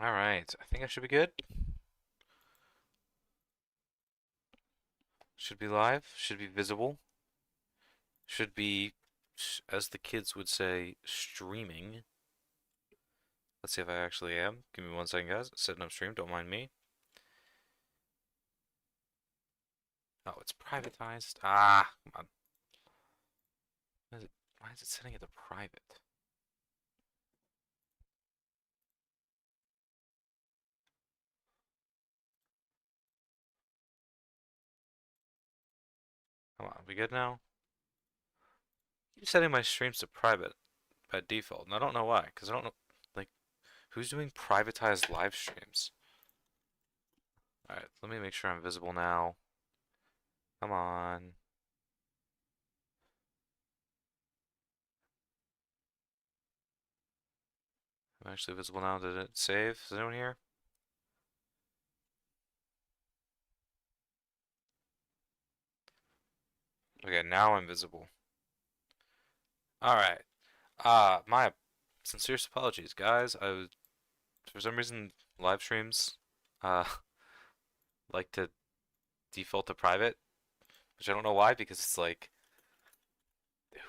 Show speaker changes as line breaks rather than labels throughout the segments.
Alright, I think I should be good. Should be live, should be visible, should be, as the kids would say, streaming. Let's see if I actually am. Give me 1 second, guys. Setting up stream, don't mind me. Oh, it's privatized. Ah, come on. Why is it setting it to private? Come on, we good now? Keep setting my streams to private by default, and I don't know why, because I don't know, like, who's doing privatized live streams? Alright, let me make sure I'm visible now. Come on. I'm actually visible now. Did it save? Is anyone here? Okay, now I'm visible. Alright. My sincerest apologies, guys. For some reason, live streams, uh, like to default to private, which I don't know why, because it's like,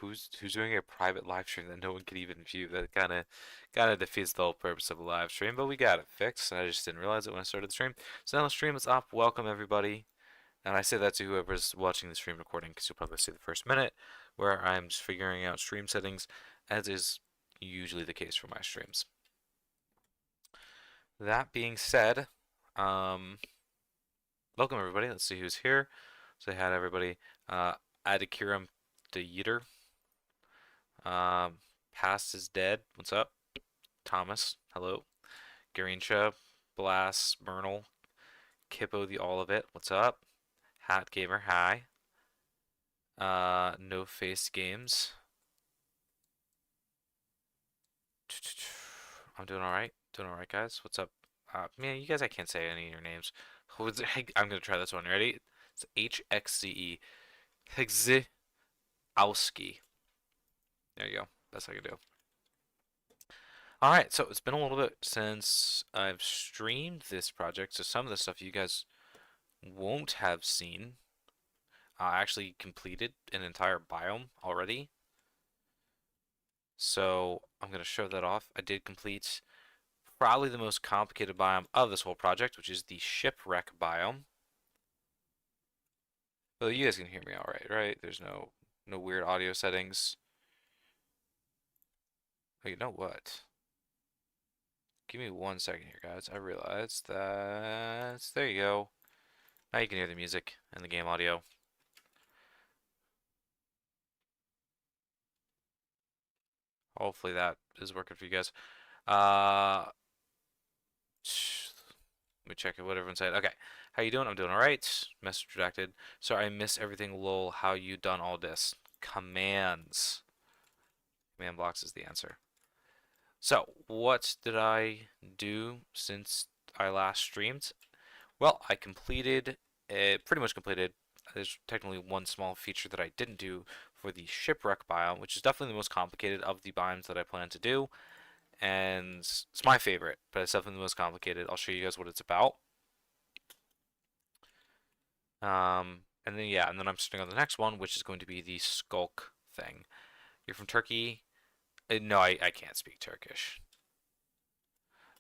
who's doing a private live stream that no one can even view? That kind of defeats the whole purpose of a live stream. But we got it fixed. I just didn't realize it when I started the stream. So now the stream is up. Welcome everybody. And I say that to whoever's watching the stream recording, because you'll probably see the first minute where I'm just figuring out stream settings, as is usually the case for my streams. That being said, um, welcome everybody. Let's see who's here. Say hi to everybody. Adikiram the Yeeter. Past is dead. What's up? Thomas. Hello. Garincha. Blast. Myrtle. Kippo the All of It. What's up? Hat Gamer. Hi. No Face Games. I'm doing alright. Doing alright, guys. What's up? Man, you guys, I can't say any of your names. I'm gonna try this one. Ready? It's HXZE. Hexzowski. There you go. Best I can do. Alright, so it's been a little bit since I've streamed this project, so some of the stuff you guys won't have seen. I actually completed an entire biome already. So I'm gonna show that off. I did complete probably the most complicated biome of this whole project, which is the shipwreck biome. Well, you guys can hear me all right, right? There's no weird audio settings. Oh, you know what? Give me 1 second here, guys. I realized that there you go. Now you can hear the music and the game audio. Hopefully that is working for you guys. Uh, Let me check what everyone said. Okay, how you doing? I'm doing all right. Message redacted. Sorry, I miss everything. Lol. How you done all this? Commands. Command blocks is the answer. So, what did I do since I last streamed? Well, I completed, pretty much completed. There's technically one small feature that I didn't do for the shipwreck biome, which is definitely the most complicated of the biomes that I plan to do. And it's my favorite, but it's definitely the most complicated. I'll show you guys what it's about. And then yeah, and then I'm starting on the next one, which is going to be the skulk thing. You're from Turkey? No, I can't speak Turkish.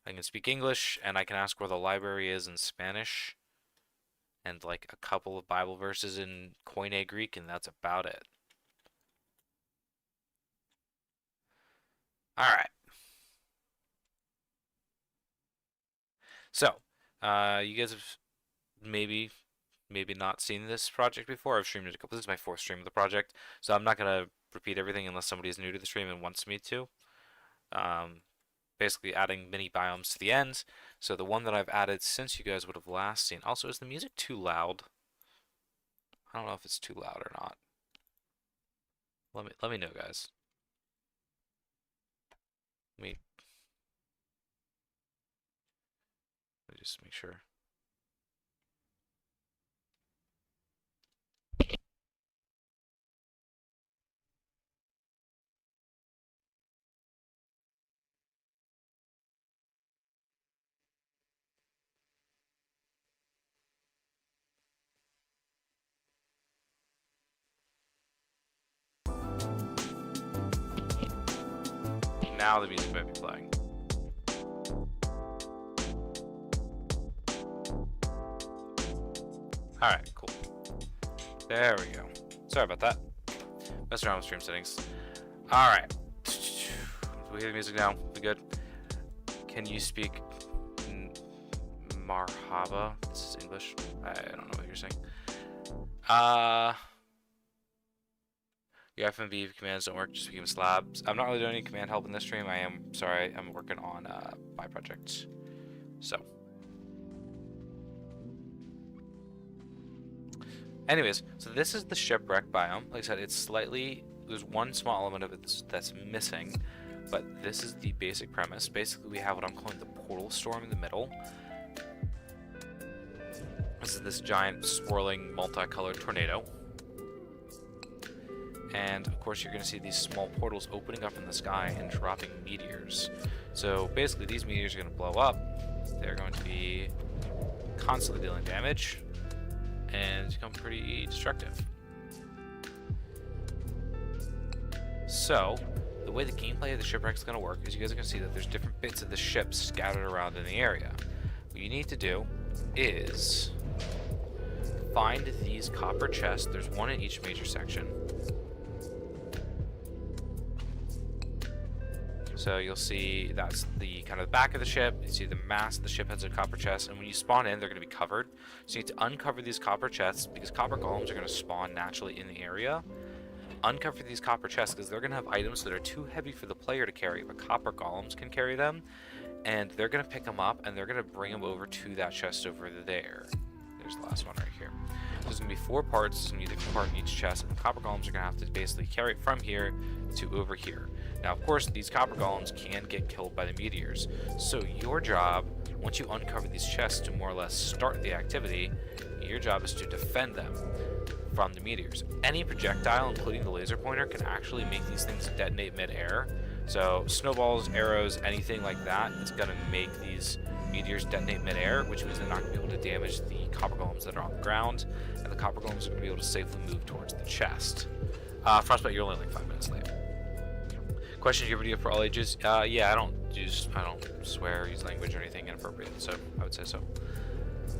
I can speak English, and I can ask where the library is in Spanish, and like a couple of Bible verses in Koine Greek, and that's about it. All right. So, you guys have maybe not seen this project before. I've streamed it a couple. This is my fourth stream of the project, so I'm not gonna repeat everything unless somebody is new to the stream and wants me to. Um, Basically adding mini biomes to the end. So the one that I've added since you guys would have last seen. Also, is the music too loud? I don't know if it's too loud or not. Let me know, guys. Let me let me just make sure. now the music might be playing. Alright, cool. There we go. Sorry about that. Mess around with stream settings. Alright. Do we hear the music now? We good? Can you speak Marhaba? This is English. I don't know what you're saying. Your FMV commands don't work, just became slabs. I'm not really doing any command help in this stream. I am sorry, I'm working on my projects. So. Anyways, so this is the shipwreck biome. Like I said, it's slightly, there's one small element of it that's missing, but this is the basic premise. Basically, we have what I'm calling the portal storm in the middle. This is this giant, swirling, multicolored tornado. And, of course, you're going to see these small portals opening up in the sky and dropping meteors. So, basically, these meteors are going to blow up. They're going to be constantly dealing damage and become pretty destructive. So, the way the gameplay of the shipwreck is going to work is you guys are going to see that there's different bits of the ship scattered around in the area. What you need to do is find these copper chests. There's one in each major section. So you'll see that's the kind of the back of the ship. You see the mast of the ship has a copper chest, and when you spawn in, they're going to be covered. So you need to uncover these copper chests because copper golems are going to spawn naturally in the area. Uncover these copper chests because they're going to have items that are too heavy for the player to carry, but copper golems can carry them, and they're going to pick them up and they're going to bring them over to that chest over there. There's the last one right here. There's going to be 4 parts. There's going to be a different part in each chest, and the copper golems are going to have to basically carry it from here to over here. Now, of course, these copper golems can get killed by the meteors. So your job, once you uncover these chests to more or less start the activity, your job is to defend them from the meteors. Any projectile, including the laser pointer, can actually make these things detonate mid-air. So snowballs, arrows, anything like that is going to make these meteors detonate mid-air, which means they're not going to be able to damage the copper golems that are on the ground, and the copper golems are going to be able to safely move towards the chest. Frostbite, you're only like 5 minutes late. Questions, your video for all ages? Yeah, I don't swear or use language or anything inappropriate, so I would say so.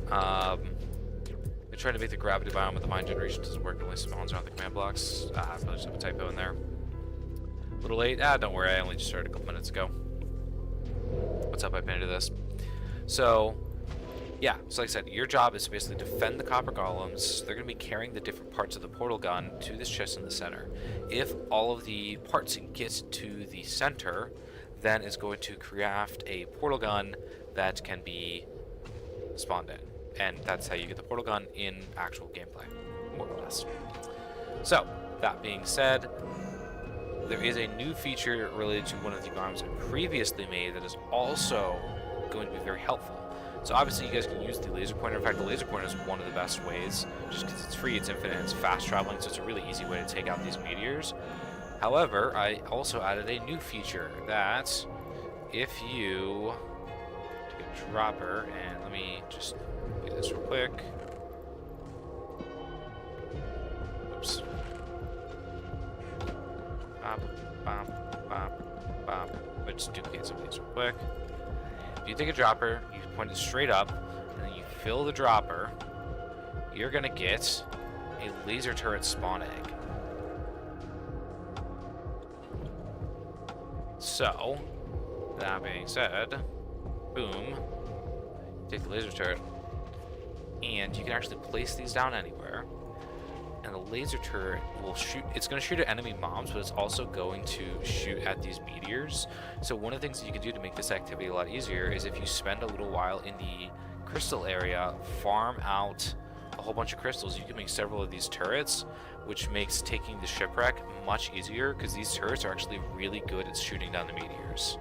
They're trying to make the gravity biome with the mine generation doesn't work, it only spawns around the command blocks. I probably just have a typo in there. A little late? Don't worry, I only just started a couple minutes ago. What's up, I pinned to this. So, yeah, so like I said, your job is to basically defend the copper golems. They're going to be carrying the different parts of the portal gun to this chest in the center. If all of the parts get to the center, then it's going to craft a portal gun that can be spawned in. And that's how you get the portal gun in actual gameplay, more or less. So, that being said, there is a new feature related to one of the biomes I previously made that is also going to be very helpful. So obviously you guys can use the laser pointer. In fact, the laser pointer is one of the best ways, just because it's free, it's infinite, it's fast traveling, so it's a really easy way to take out these meteors. However, I also added a new feature that if you take a dropper, and let me just do this real quick. Oops. Bop, bop, bop, bop. Let's just duplicate some of these real quick. If you take a dropper, you point it straight up, and then you fill the dropper, you're gonna get a laser turret spawn egg. So, that being said, boom, take the laser turret, and you can actually place these down anywhere, and the laser turret will shoot. It's going to shoot at enemy mobs, but it's also going to shoot at these meteors. So one of the things that you can do to make this activity a lot easier is if you spend a little while in the crystal area, farm out a whole bunch of crystals, you can make several of these turrets, which makes taking the shipwreck much easier, because these turrets are actually really good at shooting down the meteors.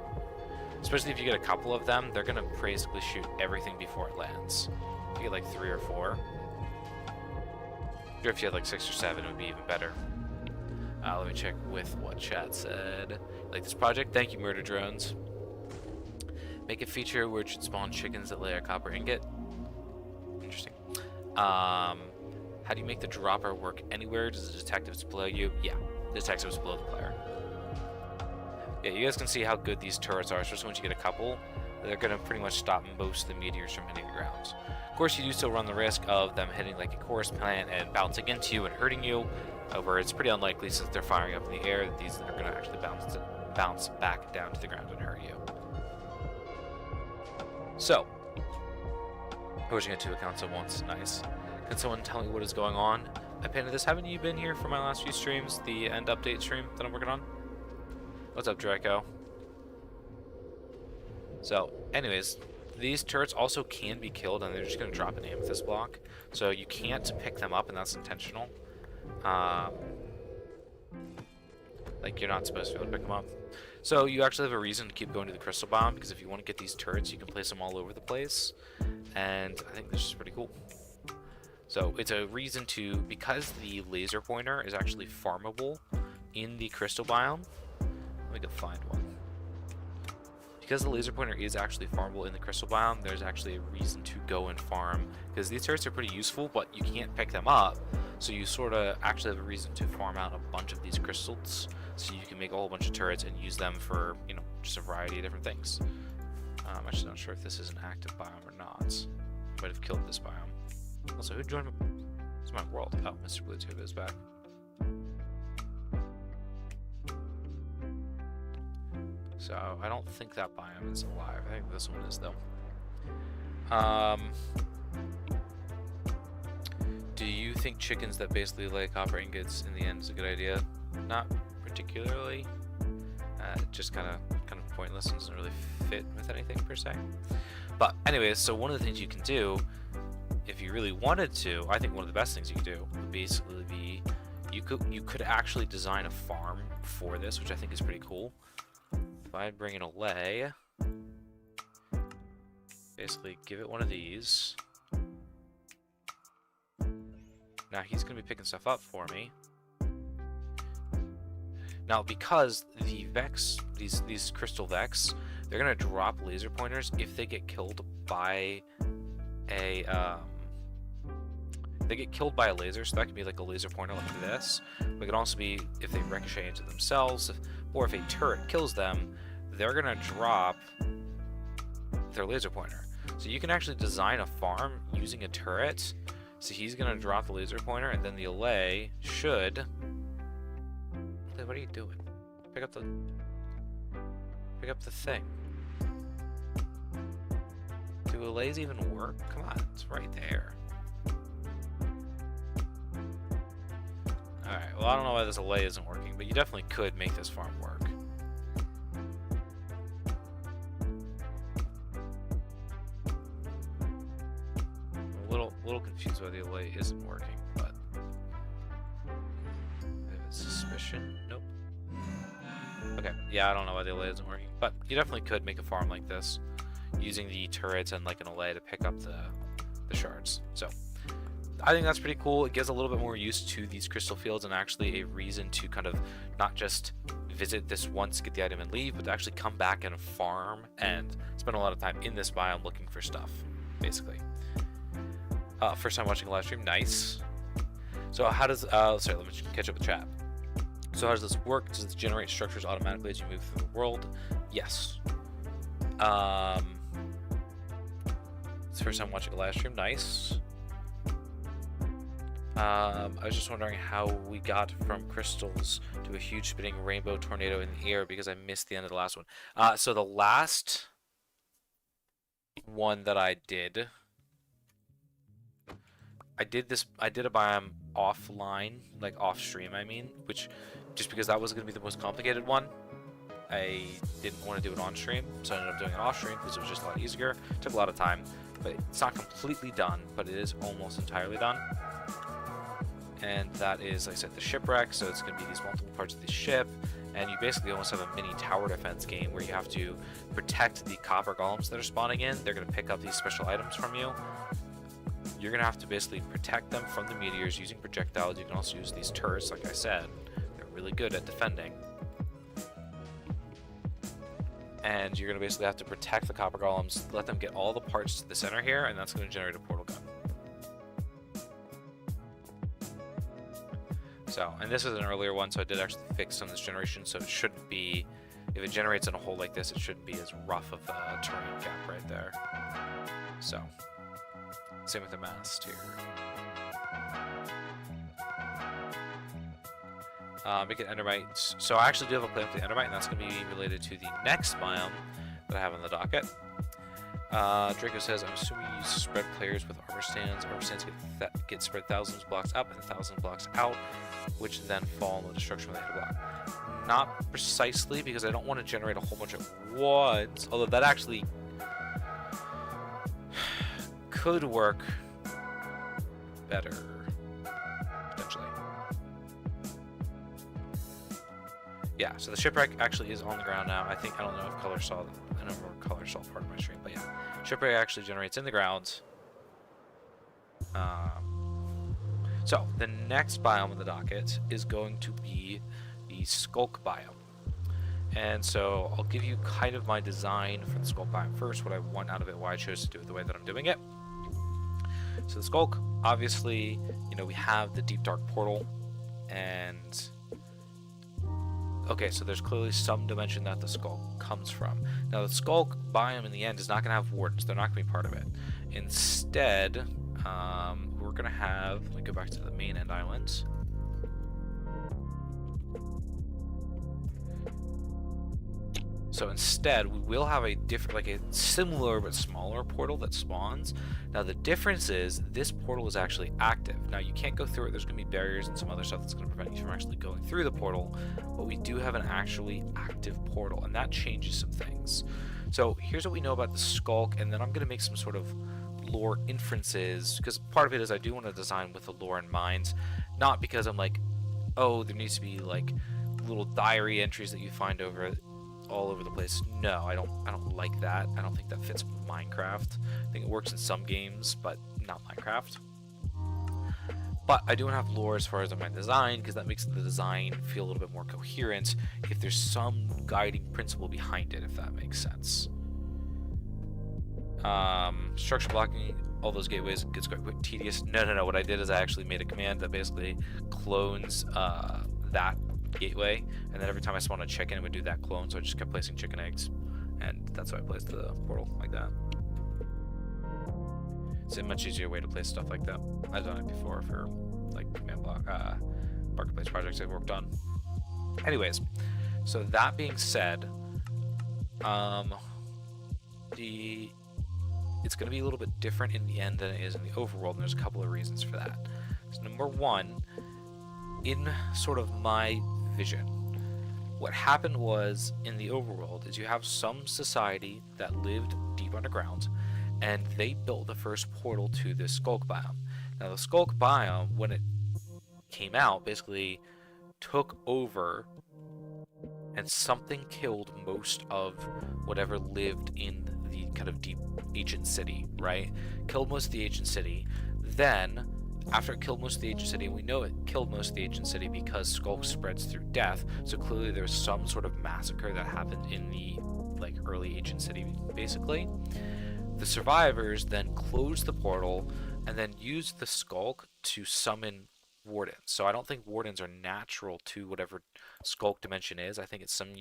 Especially if you get a couple of them, they're going to basically shoot everything before it lands. If you get like 3 or 4. Or if you had like 6 or 7, it would be even better. Let me check with what chat said. Like this project? Thank you, Murder Drones. Make a feature where it should spawn chickens that lay a copper ingot. Interesting. How do you make the dropper work anywhere? Does the detectives below you? Yeah, the detectives below the player. Yeah, you guys can see how good these turrets are, especially once you get a couple. They're going to pretty much stop most of the meteors from hitting the ground. Of course, you do still run the risk of them hitting like a chorus plant and bouncing into you and hurting you. However, it's pretty unlikely since they're firing up in the air that these are going to actually bounce back down to the ground and hurt you. So, pushing it to accounts at once, nice. Can someone tell me what is going on? I painted this. Haven't you been here for my last few streams? The end update stream that I'm working on? What's up, Draco? So, anyways, these turrets also can be killed, and they're just going to drop an amethyst block. So you can't pick them up, and that's intentional. Like, you're not supposed to be able to pick them up. So you actually have a reason to keep going to the crystal biome, because if you want to get these turrets, you can place them all over the place. And I think this is pretty cool. So it's a reason to, because the laser pointer is actually farmable in the crystal biome. Let me go find one. Because the laser pointer is actually farmable in the crystal biome, there's actually a reason to go and farm. Because these turrets are pretty useful, but you can't pick them up. So you sort of actually have a reason to farm out a bunch of these crystals. So you can make a whole bunch of turrets and use them for, you know, just a variety of different things. I'm actually not sure if this is an active biome or not. I might have killed this biome. Also, who joined me? It's my world. Oh, Mr. Blue Tube is back. So I don't think that biome is alive. I think this one is though. Do you think chickens that basically lay copper ingots in the end is a good idea? Not particularly. Just kind of pointless and doesn't really fit with anything per se. But anyways, so one of the things you can do, if you really wanted to, I think one of the best things you could do would basically be you could actually design a farm for this, which I think is pretty cool. If I bring in a lay, basically give it one of these. Now he's going to be picking stuff up for me. Now because the Vex, these crystal Vex, they're going to drop laser pointers if they get killed by a they get killed by a laser, so that could be like a laser pointer like this. But it could also be if they ricochet into themselves, or if a turret kills them, they're gonna drop their laser pointer. So you can actually design a farm using a turret. So he's gonna drop the laser pointer, and then the Allay should. What are you doing? Pick up the thing. Do Allays even work? Come on, it's right there. Alright, well I don't know why this Allay isn't working, but you definitely could make this farm work. I'm a little confused why the Allay isn't working, but I have a suspicion. Nope. Okay, yeah, I don't know why the Allay isn't working, but you definitely could make a farm like this using the turrets and like an Allay to pick up the shards. So I think that's pretty cool. It gives a little bit more use to these crystal fields and actually a reason to kind of not just visit this once, get the item and leave, but to actually come back and farm and spend a lot of time in this biome looking for stuff, basically. First time watching a live stream, nice. So how does, sorry, let me catch up with chat. So how does this work? Does it generate structures automatically as you move through the world? Yes. It's the first time watching a live stream, nice. I was just wondering how we got from crystals to a huge spinning rainbow tornado in the air because I missed the end of the last one. So the last one that I did a biome offline, like off stream, I mean, which just because that was going to be the most complicated one, I didn't want to do it on stream, so I ended up doing it off stream because it was just a lot easier. It took a lot of time, but it's not completely done, but it is almost entirely done. And that is, like I said, the shipwreck, so it's going to be these multiple parts of the ship, and you basically almost have a mini tower defense game where you have to protect the copper golems that are spawning in. They're going to pick up these special items from you. You're going to have to basically protect them from the meteors using projectiles. You can also use these turrets, like I said. They're really good at defending. And you're going to basically have to protect the copper golems, let them get all the parts to the center here, and that's going to generate a portal gun. So, and this is an earlier one, so I did actually fix some of this generation, so it shouldn't be if it generates in a hole like this, it shouldn't be as rough of a terrain gap right there. So, same with the mast here. Make it endermite. So I actually do have a plan for the endermite, and that's going to be related to the next biome that I have on the docket. Draco says, I'm assuming you spread players with armor stands. Armor stands get spread thousands of blocks up and thousands of blocks out, which then fall in the destruction when they hit a block. Not precisely, because I don't want to generate a whole bunch at once, although that actually could work better, potentially. Yeah, so the shipwreck actually is on the ground now. I don't know if Color saw I don't know if Color saw part of my stream, but yeah. Shipwreck actually generates in the ground. So the next biome on the docket is going to be the Skulk biome. And so I'll give you kind of my design for the Skulk biome first, what I want out of it, why I chose to do it the way that I'm doing it. So the Skulk, obviously, you know, we have the Deep Dark Portal, and okay, so there's clearly some dimension that the Skulk comes from. Now, the Skulk biome in the end is not going to have wardens. They're not going to be part of it. Instead, we're going to have... Let me go back to the main end island. So instead, we will have a different, like a similar but smaller portal that spawns. Now the difference is this portal is actually active. Now you can't go through it. There's going to be barriers and some other stuff that's going to prevent you from actually going through the portal. But we do have an actually active portal, and that changes some things. So here's what we know about the Skulk, and then I'm going to make some sort of lore inferences, because part of it is I do want to design with the lore in mind, not because I'm like, oh, there needs to be like little diary entries that you find all over the place. No, I don't like that. I don't think that fits Minecraft. I think it works in some games, but not Minecraft. But I do want to have lore as far as my design, because that makes the design feel a little bit more coherent if there's some guiding principle behind it, if that makes sense. Structure blocking all those gateways gets quite tedious. No. What I did is I actually made a command that basically clones that gateway, and then every time I spawned a chicken, it would do that clone, so I just kept placing chicken eggs, and that's why I placed the portal like that. It's a much easier way to place stuff like that. I've done it before for like command block marketplace projects I've worked on. Anyways, so that being said, it's going to be a little bit different in the end than it is in the overworld, and there's a couple of reasons for that. So number one, in sort of my vision, what happened was in the overworld is you have some society that lived deep underground, and they built the first portal to this Skulk biome. Now the Skulk biome, when it came out, basically took over, and something killed most of whatever lived in the kind of deep ancient city, right? Killed most of the ancient city. Then after it killed most of the ancient city, and we know it killed most of the ancient city because Skulk spreads through death, so clearly there's some sort of massacre that happened in the like early ancient city, basically. The survivors then closed the portal and then used the Skulk to summon wardens. So I don't think wardens are natural to whatever Skulk dimension is. I think it's some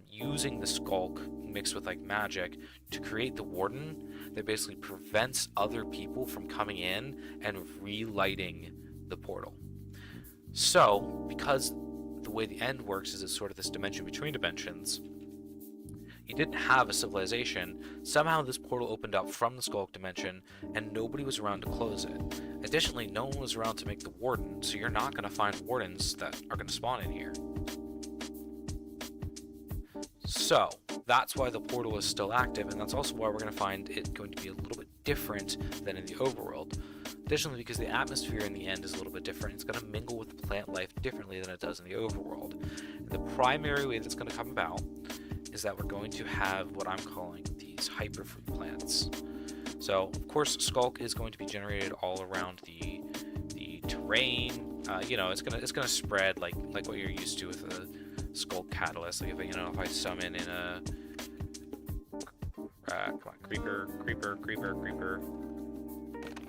using the Skulk mixed with like magic to create the warden that basically prevents other people from coming in and relighting the portal. So because the way the end works is it's sort of this dimension between dimensions, you didn't have a civilization. Somehow this portal opened up from the Skulk dimension and nobody was around to close it. Additionally, no one was around to make the warden, so you're not going to find wardens that are going to spawn in here. So that's why the portal is still active, and that's also why we're going to find it going to be a little bit different than in the overworld. Additionally, because the atmosphere in the end is a little bit different, it's going to mingle with plant life differently than it does in the overworld. And the primary way that's going to come about is that we're going to have what I'm calling these hyperfruit plants. So, of course, Skulk is going to be generated all around the terrain. You know, it's gonna spread like what you're used to with a Skulk catalyst. Like if I summon in a come on, creeper.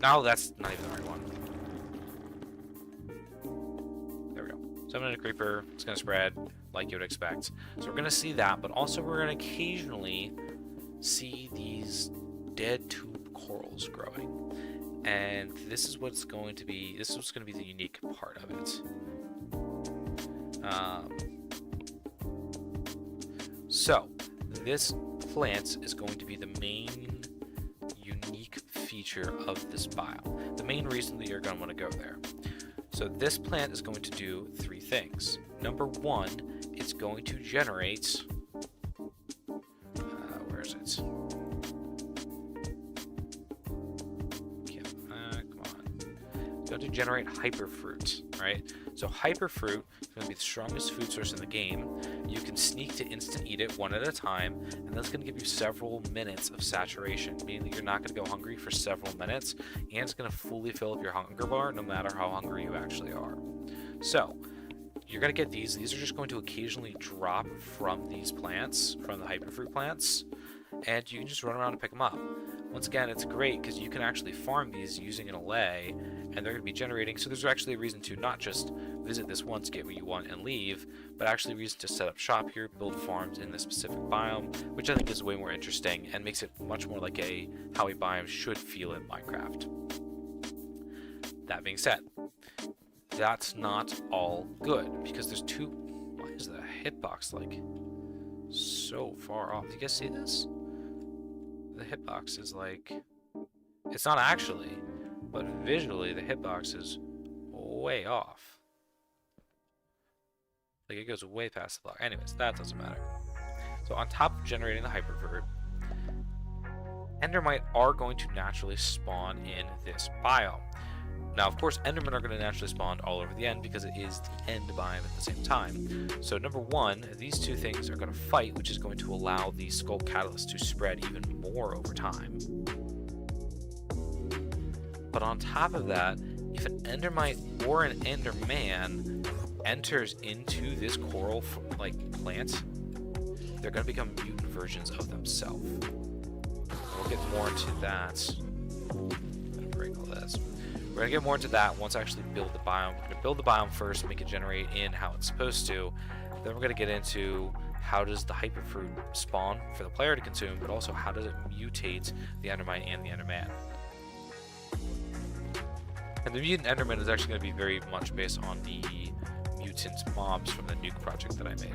No, that's not even the right one. There we go. Summon a creeper, it's going to spread like you would expect. So we're going to see that, but also we're going to occasionally see these dead tube corals growing. And this is what's going to be, the unique part of it. So this plant is going to be the main unique feature of this biome. The main reason that you're going to want to go there. So this plant is going to do 3 things. Number 1, it's going to generate, where is it? Come on. It's going to generate hyperfruit, right? So hyperfruit is going to be the strongest food source in the game. You can sneak to instant eat it 1 at a time, and that's going to give you several minutes of saturation, meaning that you're not going to go hungry for several minutes, and it's going to fully fill up your hunger bar no matter how hungry you actually are. So you're going to get these. These are just going to occasionally drop from these plants, from the hyperfruit plants, and you can just run around and pick them up. Once again, it's great because you can actually farm these using an allay, and they're going to be generating. So there's actually a reason to not just visit this once, get what you want, and leave, but actually a reason to set up shop here, build farms in this specific biome, which I think is way more interesting and makes it much more like how a biome should feel in Minecraft. That being said, that's not all good because there's 2. Why is the hitbox like so far off? Do you guys see this? The hitbox is like, it's not actually, but visually the hitbox is way off. Like it goes way past the block. Anyways, that doesn't matter. So on top of generating the hyperfruit, Endermite are going to naturally spawn in this biome. Now, of course, Endermen are going to naturally spawn all over the end because it is the end biome at the same time. So number 1, these 2 things are going to fight, which is going to allow the Skull Catalyst to spread even more over time. But on top of that, if an Endermite or an Enderman enters into this coral plant, they're going to become mutant versions of themselves. We'll get more into that. I'm going to break all this. We're going to get more into that once I actually build the biome. We're going to build the biome first, make it generate in how it's supposed to. Then we're going to get into how does the hyperfruit spawn for the player to consume, but also how does it mutate the Endermite and the Enderman. And the mutant Enderman is actually going to be very much based on the mutant mobs from the Nuke project that I made.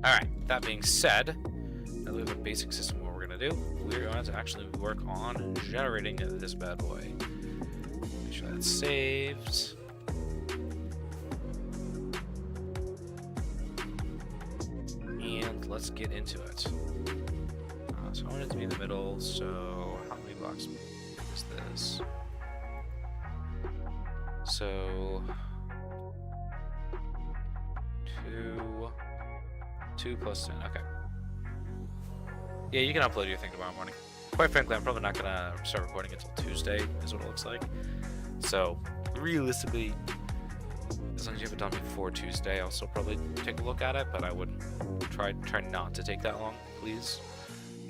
Alright, that being said, now that we have a basic system of what we're going to do, we're going to actually work on generating this bad boy. Make sure that's saved. And let's get into it. So I want it to be in the middle, so how many blocks is this? So 2 plus 10, okay. Yeah, you can upload your thing tomorrow morning. Quite frankly, I'm probably not gonna start recording until Tuesday, is what it looks like. So, realistically, as long as you have it done before Tuesday, I'll still probably take a look at it, but I wouldn't try not to take that long, please.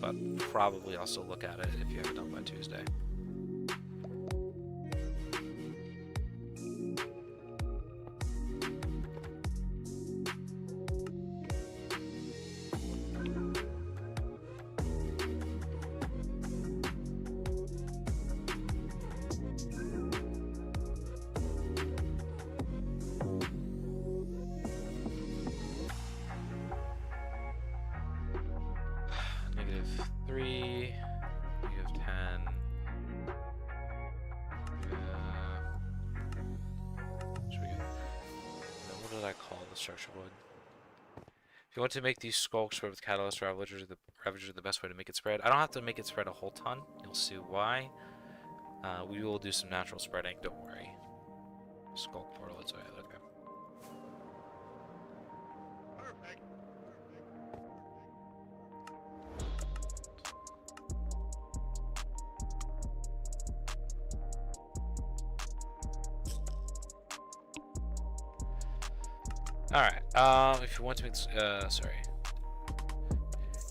But probably I'll still look at it if you have it done by Tuesday. -3, -10. What did I call the structure wood? If you want to make these skulks spread with Catalyst, Ravagers are the best way to make it spread. I don't have to make it spread a whole ton. You'll see why. We will do some natural spreading, don't worry. Skulk portal, it's okay.
Perfect.
Alright, if you want to make,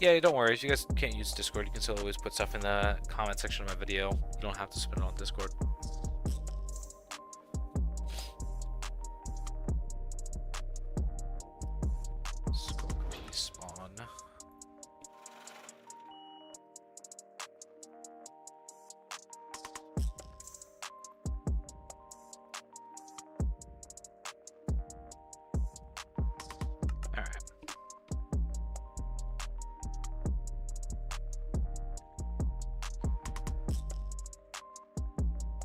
Yeah, don't worry. If you guys can't use Discord, you can still always put stuff in the comment section of my video. You don't have to spend it on Discord. Skulk P spawn. Alright.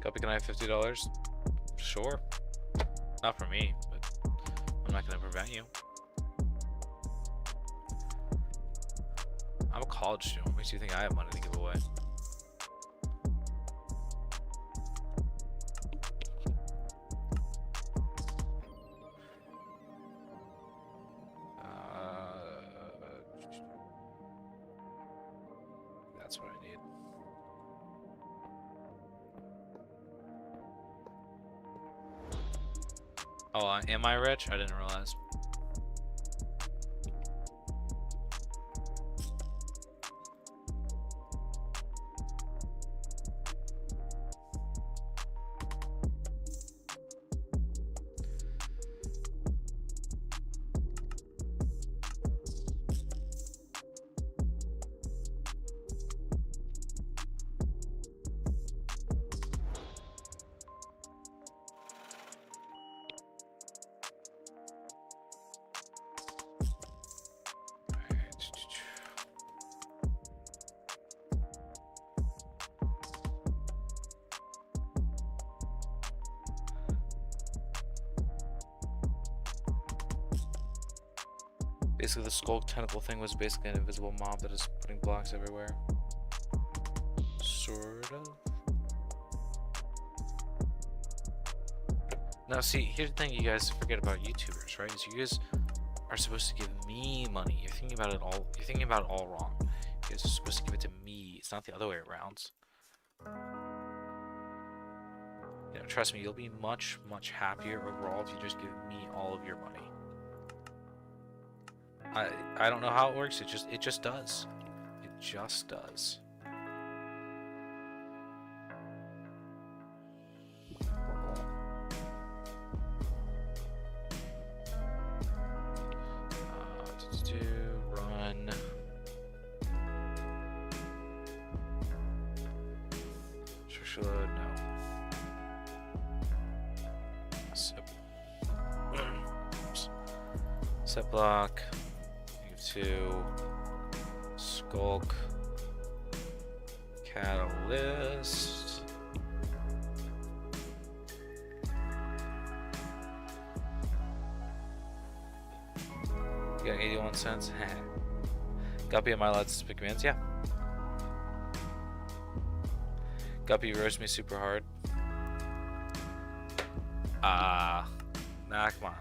Guppy, can I have $50? Sure. Not for me, but I'm not gonna prevent you. I'm a college student. What makes you think I have money to give away? That's what I need. Oh, am I rich? I didn't realize. Basically, the Skulk tentacle thing was basically an invisible mob that is putting blocks everywhere. Sort of. Now, see, here's the thing you guys forget about YouTubers, right? Is you guys are supposed to give me money. You're thinking about it all. You're thinking about it all wrong. You guys are supposed to give it to me. It's not the other way around. You know, trust me, you'll be much, much happier overall if you just give me all of your money. I don't know how it works. It just does. It just does. Run. Structure load, no. Sip. Oops. Set block. To Skulk Catalyst. You got 81 cents. Guppy, am I allowed to speak commands? Yeah. Guppy roast me super hard. Nah, come on.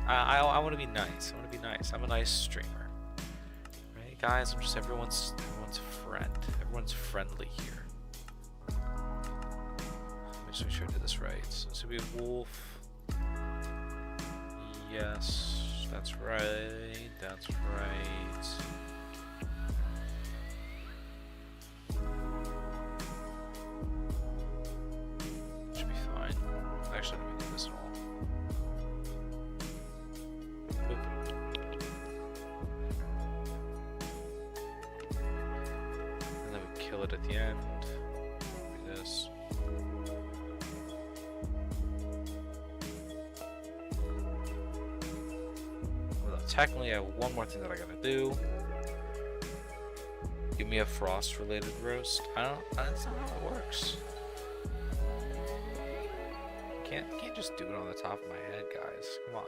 I want to be nice. I want to be nice. I'm a nice streamer. Right, guys? I'm just everyone's friend. Everyone's friendly here. Let me just make sure I did this right. So this would be a wolf. Yes, that's right. That's right. Should be fine. Actually, let me do this at all. Boop. And then we kill it at the end. Do this. Well, technically, I have one more thing that I gotta do. Give me a frost-related roast. That's not how it works. Can't just do it on the top of my head, guys. Come on.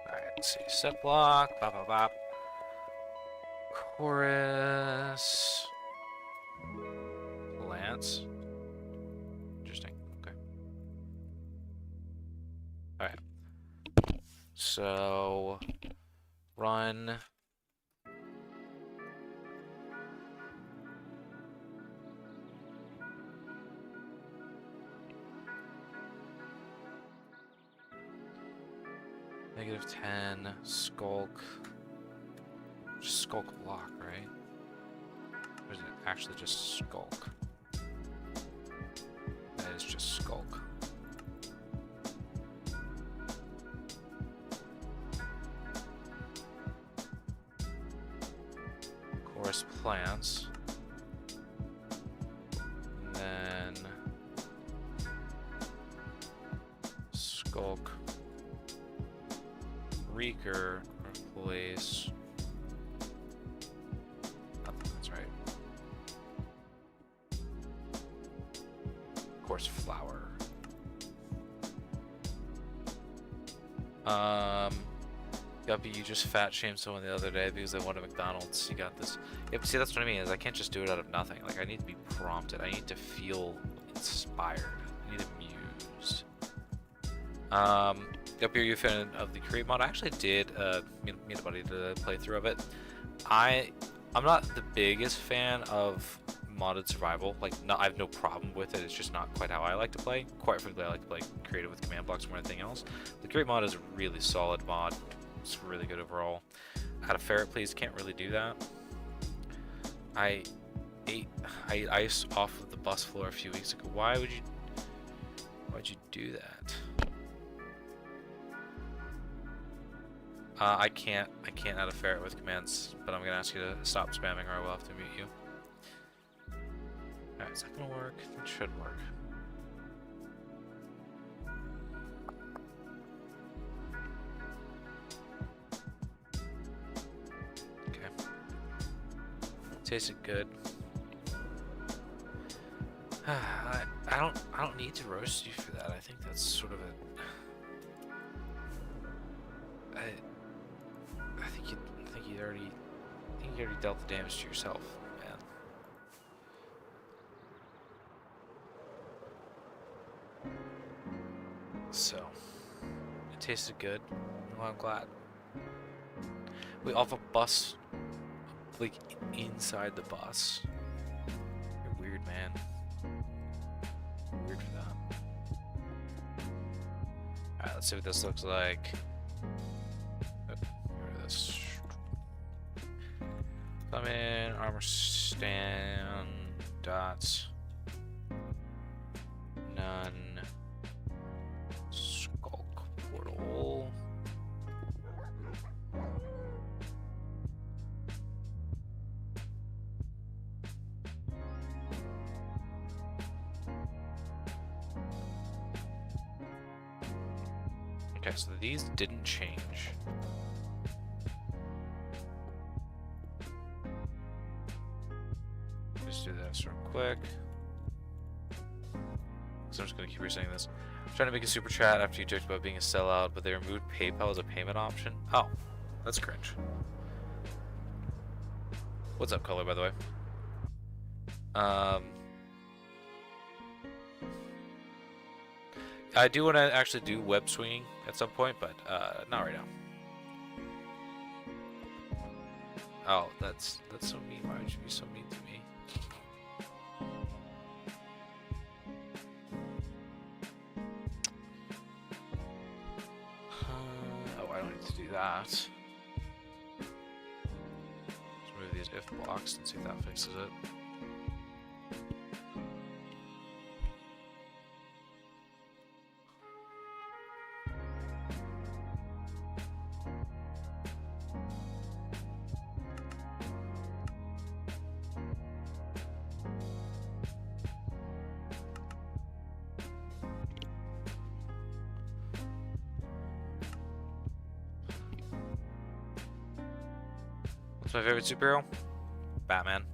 Alright, let's see. Set block. Bop, bop, bop. Chorus. Lance. Interesting. Okay. Alright. So, run. -10, skulk. Just skulk block, right? Or is it actually just skulk? That is just skulk. Course plants. And then skulk. Reeker replace. Nothing, that's right. Course flower. Guppy, you just fat shamed someone the other day because they wanted McDonald's. You got this. Yeah, but see, that's what I mean, is I can't just do it out of nothing. Like, I need to be prompted. I need to feel inspired. I need amused. Guppy, are you a fan of the Create mod? I actually did meet a buddy to play through of it. I'm not the biggest fan of modded survival. Like, no, I have no problem with it. It's just not quite how I like to play. Quite frankly, I like to play creative with command blocks more than anything else. The Create mod is a really solid mod. It's really good overall. Add a ferret, please. Can't really do that. I ate ice off of the bus floor a few weeks ago. Why'd you do that? I can't add a ferret with commands, but I'm gonna ask you to stop spamming or I will have to mute you. Alright, is that gonna work? It should work. Okay. Tasted good. I don't need to roast you for that. I think that's sort of a I think you already dealt the damage to yourself, man. So it tasted good. Well, I'm glad. We off a bus, like inside the bus. You're weird, man. You're weird for that. Alright, let's see what this looks like. Come in, armor stand, dots, none, skulk portal. Okay, so these didn't change. Just do this real quick. So I'm just gonna keep saying this. I'm trying to make a super chat after you joked about being a sellout, but they removed PayPal as a payment option. Oh, that's cringe. What's up, Color, by the way? I do want to actually do web swinging at some point, but not right now. Oh, that's so mean. Why would you be so mean to me? Oh, I don't need to do that. Let's remove these if blocks and see if that fixes it. What's my favorite superhero? Batman.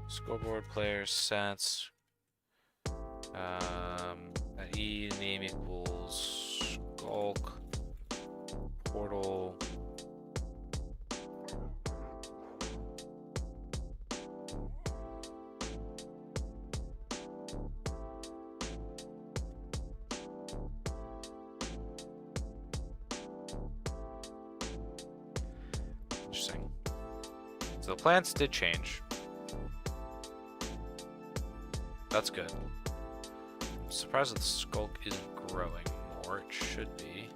Scoreboard player sets. E name equals skulk portal. Interesting. So the plants did change. That's good. I'm surprised that the skulk isn't growing more. It should be.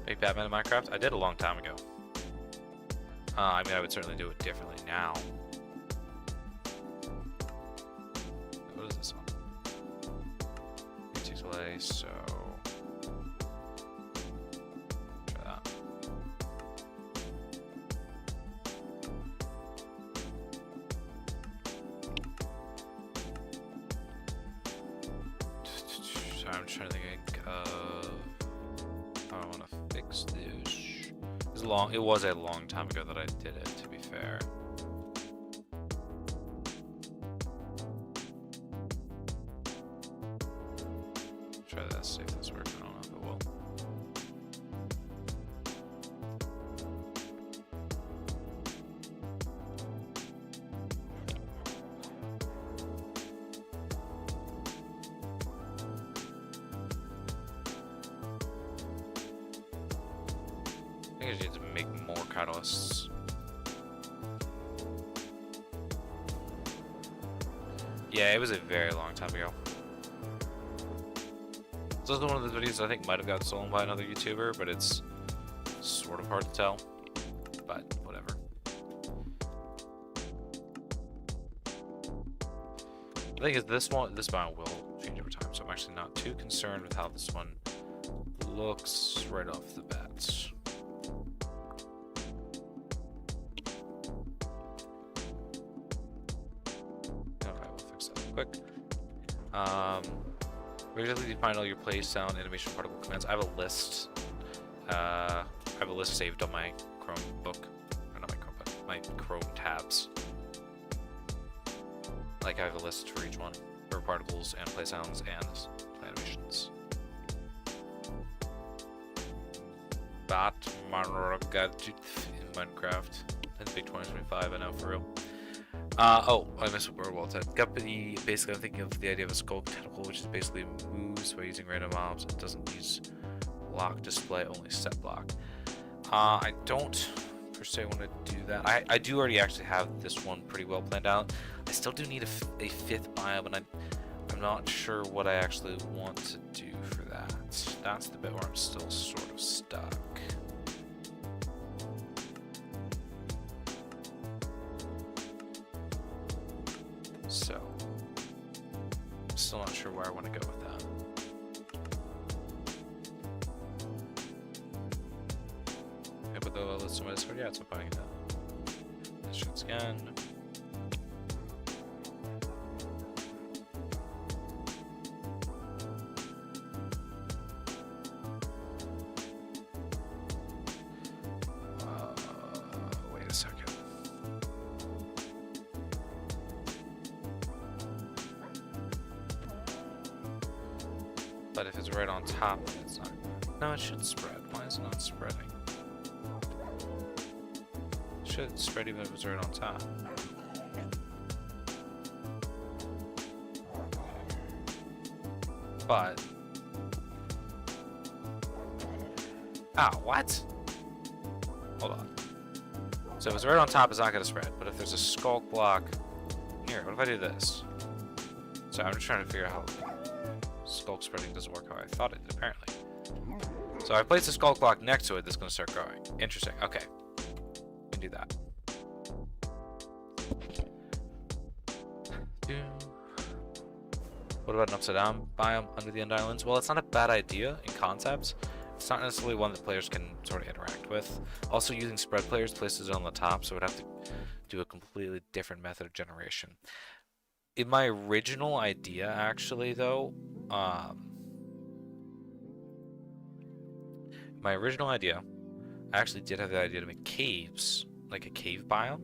Make Batman in Minecraft? I did a long time ago. I mean, I would certainly do it differently now. What is this one? Play, so try that. So I'm trying to think of how I want to fix this. It was a long time ago that I did it, to be fair. Try this, see if this works. I don't know if it will. I think I need to make more catalysts. Yeah, it was a very long time ago. This is one of the videos I think might have got stolen by another YouTuber, but it's sort of hard to tell. But whatever. The thing is, this biome will change over time, so I'm actually not too concerned with how this one looks right off the bat. Okay, we'll fix that real quick. Regularly define all your play, sound, animation, particle commands. I have a list. I have a list saved on my Chrome book. Or not my Chrome book, my Chrome tabs. Like I have a list for each one. For particles and play sounds and play animations. Batman gadget in Minecraft. That's big 2025, I know, for real. Oh, I missed what World said. Guppy, basically I'm thinking of the idea of a skulk tentacle, which is basically moves by using random mobs. It doesn't use lock display, only set block. I don't per se want to do that. I do already actually have this one pretty well planned out. I still do need a fifth biome, and I'm not sure what I actually want to do for that. That's the bit where I'm still sort of stuck. So, I'm still not sure where I want to go with that. Okay, but the list of my Discord, yeah, it's not finding that. Let's try this again. Wait a second. But if it's right on top, it's not. No, it should spread. Why is it not spreading? It should spread even if it's right on top. But. Ah, what? Hold on. So if it's right on top, it's not going to spread. But if there's a skulk block. Here, what if I do this? So I'm just trying to figure out how. Skulk spreading doesn't work how I thought it did, apparently. So I place a skulk block next to it, that's going to start growing. Interesting. Okay. We can do that. What about an upside down biome under the end islands? Well, it's not a bad idea in concept. It's not necessarily one that players can sort of interact with. Also, using spread players places it on the top, so it would have to do a completely different method of generation. In my original idea, actually, though, I actually did have the idea to make caves, like a cave biome,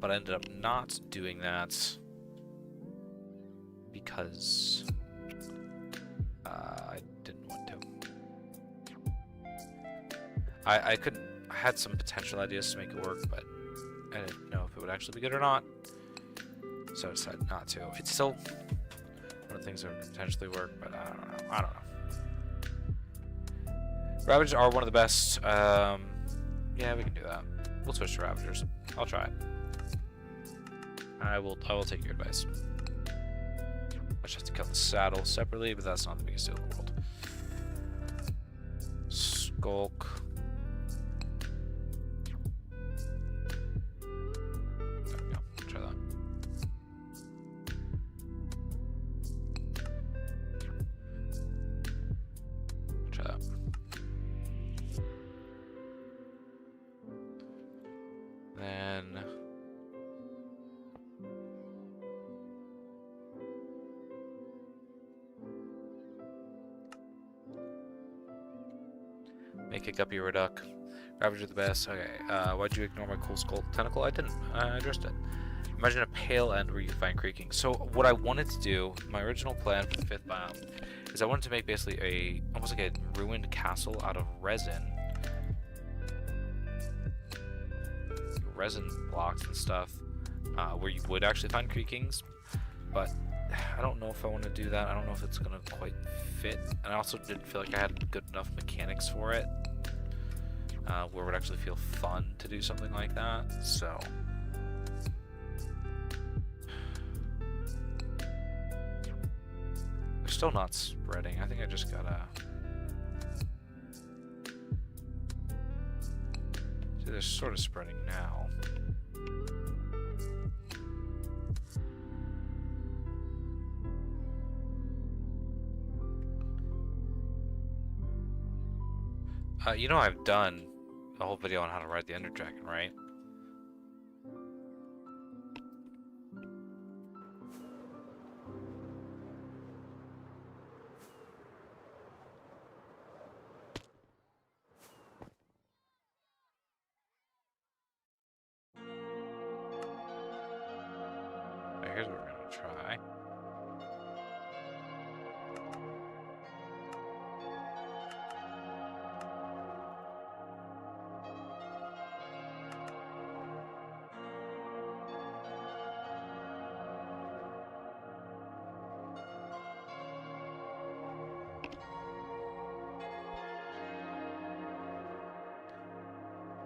but I ended up not doing that because I didn't want to. I had some potential ideas to make it work, but I didn't know if it would actually be good or not. So I decided not to. It's still one of the things that would potentially work, but I don't know. Ravagers are one of the best. Yeah, we can do that. We'll switch to Ravagers. I'll try it. I will take your advice. I just have to cut the saddle separately, but that's not the biggest deal in the world. Skulk. There we go. Try that. Try that. Then make a guppy or a duck. Ravager the best. Okay. Why'd you ignore my cool skull tentacle? I didn't. I addressed it. Imagine a pale end where you find creaking. So what I wanted to do, my original plan for the 5th biome, is I wanted to make basically almost like a ruined castle out of resin. Resin blocks and stuff, where you would actually find creakings, but I don't know if I want to do that. I don't know if it's gonna quite fit, and I also didn't feel like I had good enough mechanics for it, where it would actually feel fun to do something like that. So they're still not spreading. I think I just gotta. See, they're sort of spreading now. You know I've done a whole video on how to ride the Ender Dragon, right? Alright, here's what we're gonna try.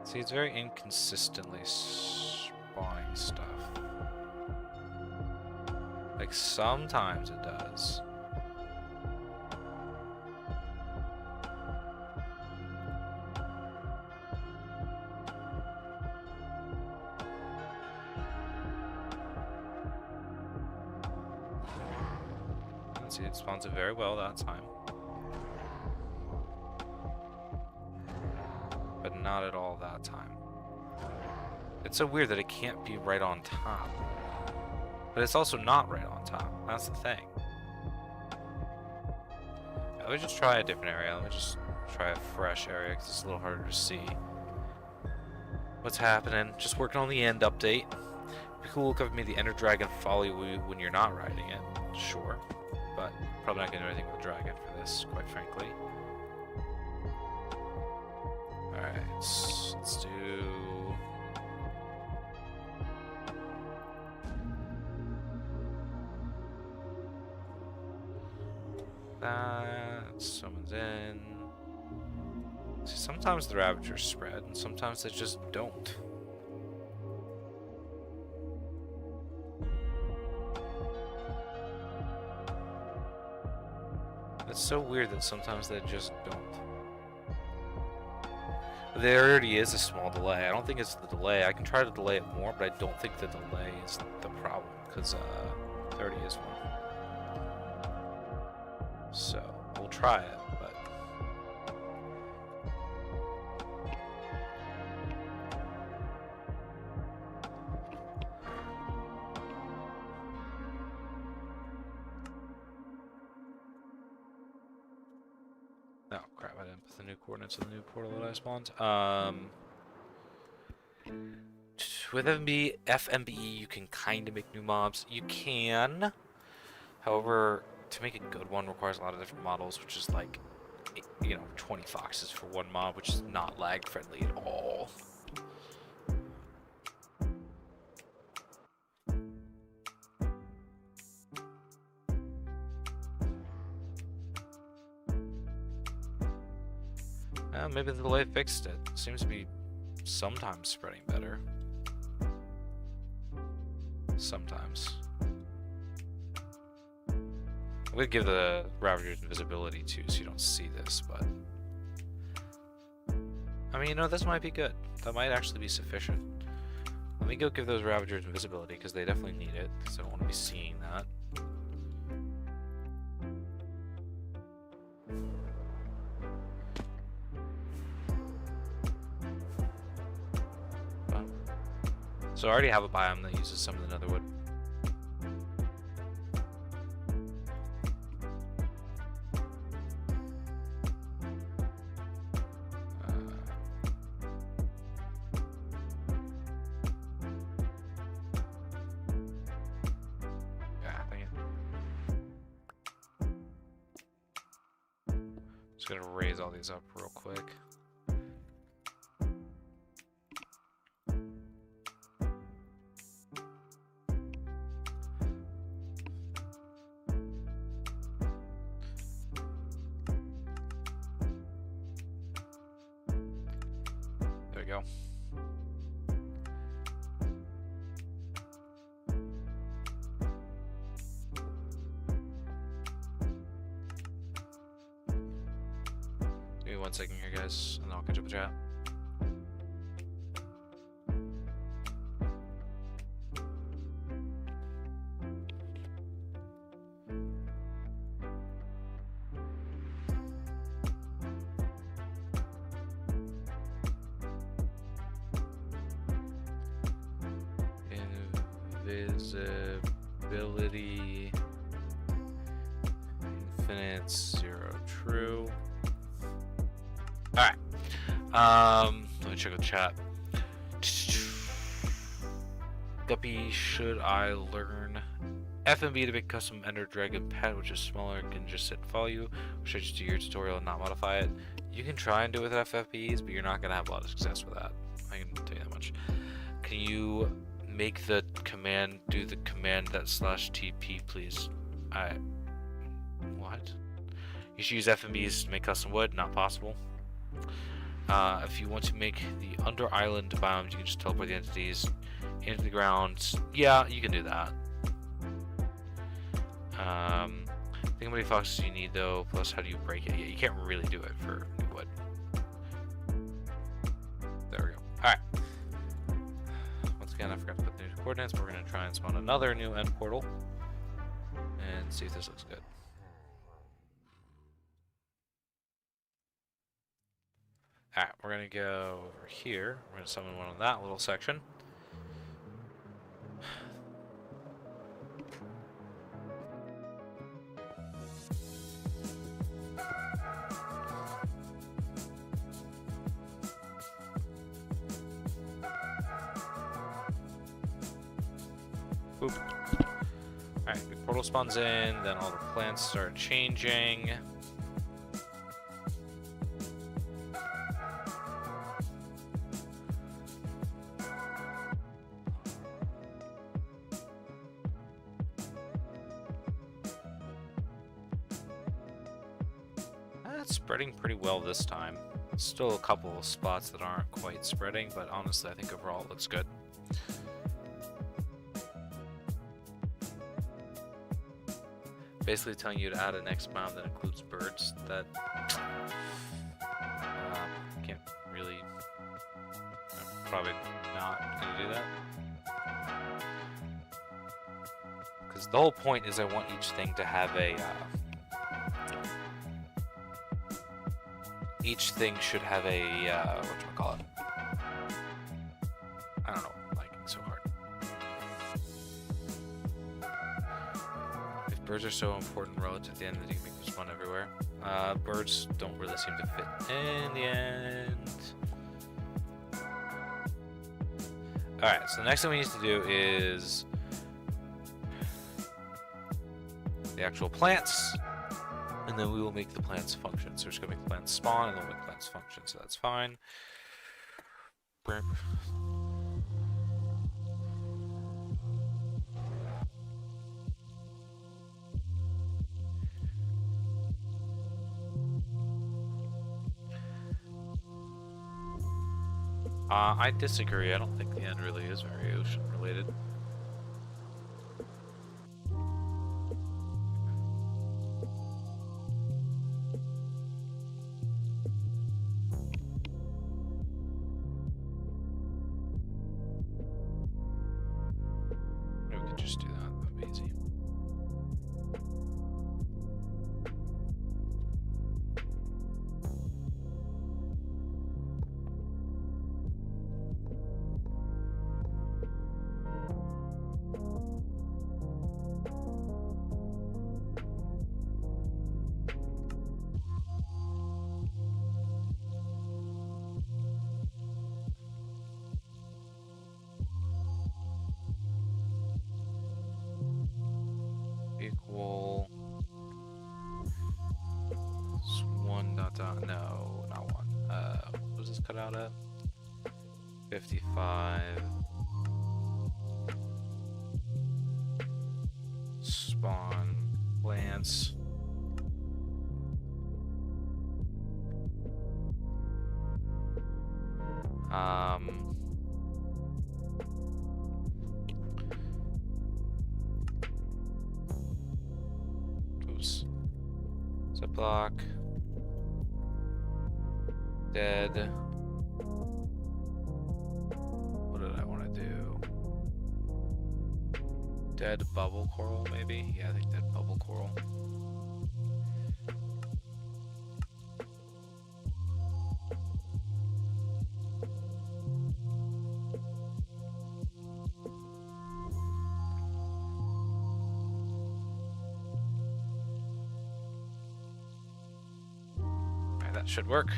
See, it's very inconsistently spawning stuff. Like, sometimes it does. Let's see, it spawns it very well that time. But not at all that time. It's so weird that it can't be right on top. But it's also not right on top. That's the thing. Let me just try a different area. Let me just try a fresh area because it's a little harder to see what's happening. Just working on the end update. Be cool if me the Ender Dragon follow you when you're not riding it. Sure. But probably not gonna do anything with the dragon for this, quite frankly. Alright, let's do... that. Someone's in. See, sometimes the Ravagers spread, and sometimes they just don't. It's so weird that sometimes they just don't. There already is a small delay. I don't think it's the delay. I can try to delay it more, but I don't think the delay is the problem, because there already is one. So, we'll try it, but... Oh crap, I didn't put the new coordinates of the new portal that I spawned. With FMBE, you can kind of make new mobs. You can. However, to make a good one requires a lot of different models, which is like, 20 foxes for one mob, which is not lag friendly at all. maybe the delay fixed it. Seems to be sometimes spreading better. Sometimes. I'm gonna give the Ravagers invisibility too, so you don't see this, but I mean, you know, this might be good. That might actually be sufficient. Let me go give those Ravagers invisibility, because they definitely need it, because I don't want to be seeing that. So I already have a biome that uses some of the Netherwood. Just gonna raise all these up real quick. There we go. Give me 1 second here, guys, and then I'll catch up with chat. Invisibility. Infinite, 0, true. Alright. Let me check the chat. Guppy, should I learn FMB to make custom Ender Dragon pet, which is smaller and can just sit and follow you? Or should I just do your tutorial and not modify it? You can try and do it with FFBs, but you're not going to have a lot of success with that. I can tell you that much. Can you make the command do the command that /TP, please? What? You should use FMBs to make custom wood. Not possible. If you want to make the under island biomes, you can just teleport the entities into the ground. Yeah, you can do that. I think how many foxes you need though, plus how do you break it? Yeah, you can't really do it for new wood. There we go. Alright. Once again, I forgot to put the new coordinates, but we're going to try and spawn another new end portal and see if this looks good. Alright, we're going to go over here. We're going to summon one on that little section. Boop. Alright, the portal spawns in, then all the plants start changing. That's spreading pretty well this time. Still a couple of spots that aren't quite spreading, but honestly I think overall it looks good. Basically telling you to add a next biome that includes birds that can't really, I'm probably not gonna do that. Because the whole point is I want each thing to have a, each thing should have a, whatchamacallit? I don't know, I'm liking so hard. If birds are so important relative to the end that you can make them spawn everywhere. Birds don't really seem to fit in the end. Alright, so the next thing we need to do is the actual plants, and then we will make the plants function. So we're just gonna make the plants spawn, and then we'll make plants function, so that's fine. I disagree. I don't think the end really is very ocean related. We could just do that. That'd be easy. Equal one dot dot, no, not one. What was this cut out at? 55. Spawn Lance. Oops. Ziploc. Dead. What did I want to do? Dead bubble coral, maybe? Yeah, I think dead bubble coral. Alright, that should work.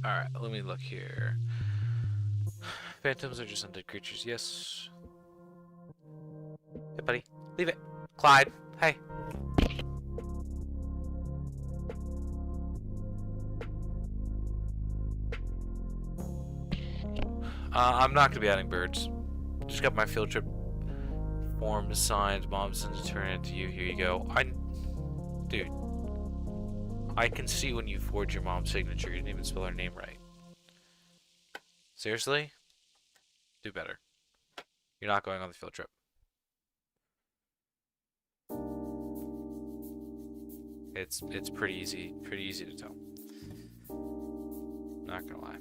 Alright, let me look here. Phantoms are just undead creatures, yes. Hey, buddy. Leave it. Clyde, hey. I'm not gonna be adding birds. Just got my field trip form signed. Mom's going to turn it to you. Here you go. Dude. I can see when you forge your mom's signature. You didn't even spell her name right. Seriously? Do better. You're not going on the field trip. It's pretty easy to tell. Not gonna lie.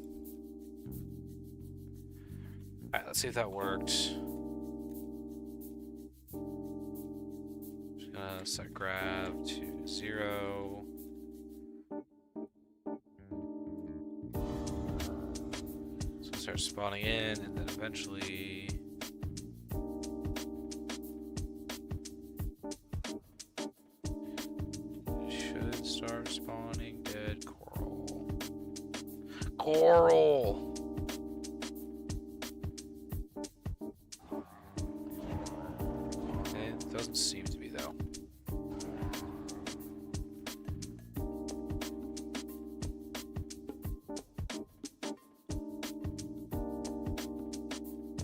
Alright, let's see if that worked. Just gonna set grab to 0. It's gonna start spawning in, and then eventually should start spawning dead coral. Coral! It doesn't seem to be, though.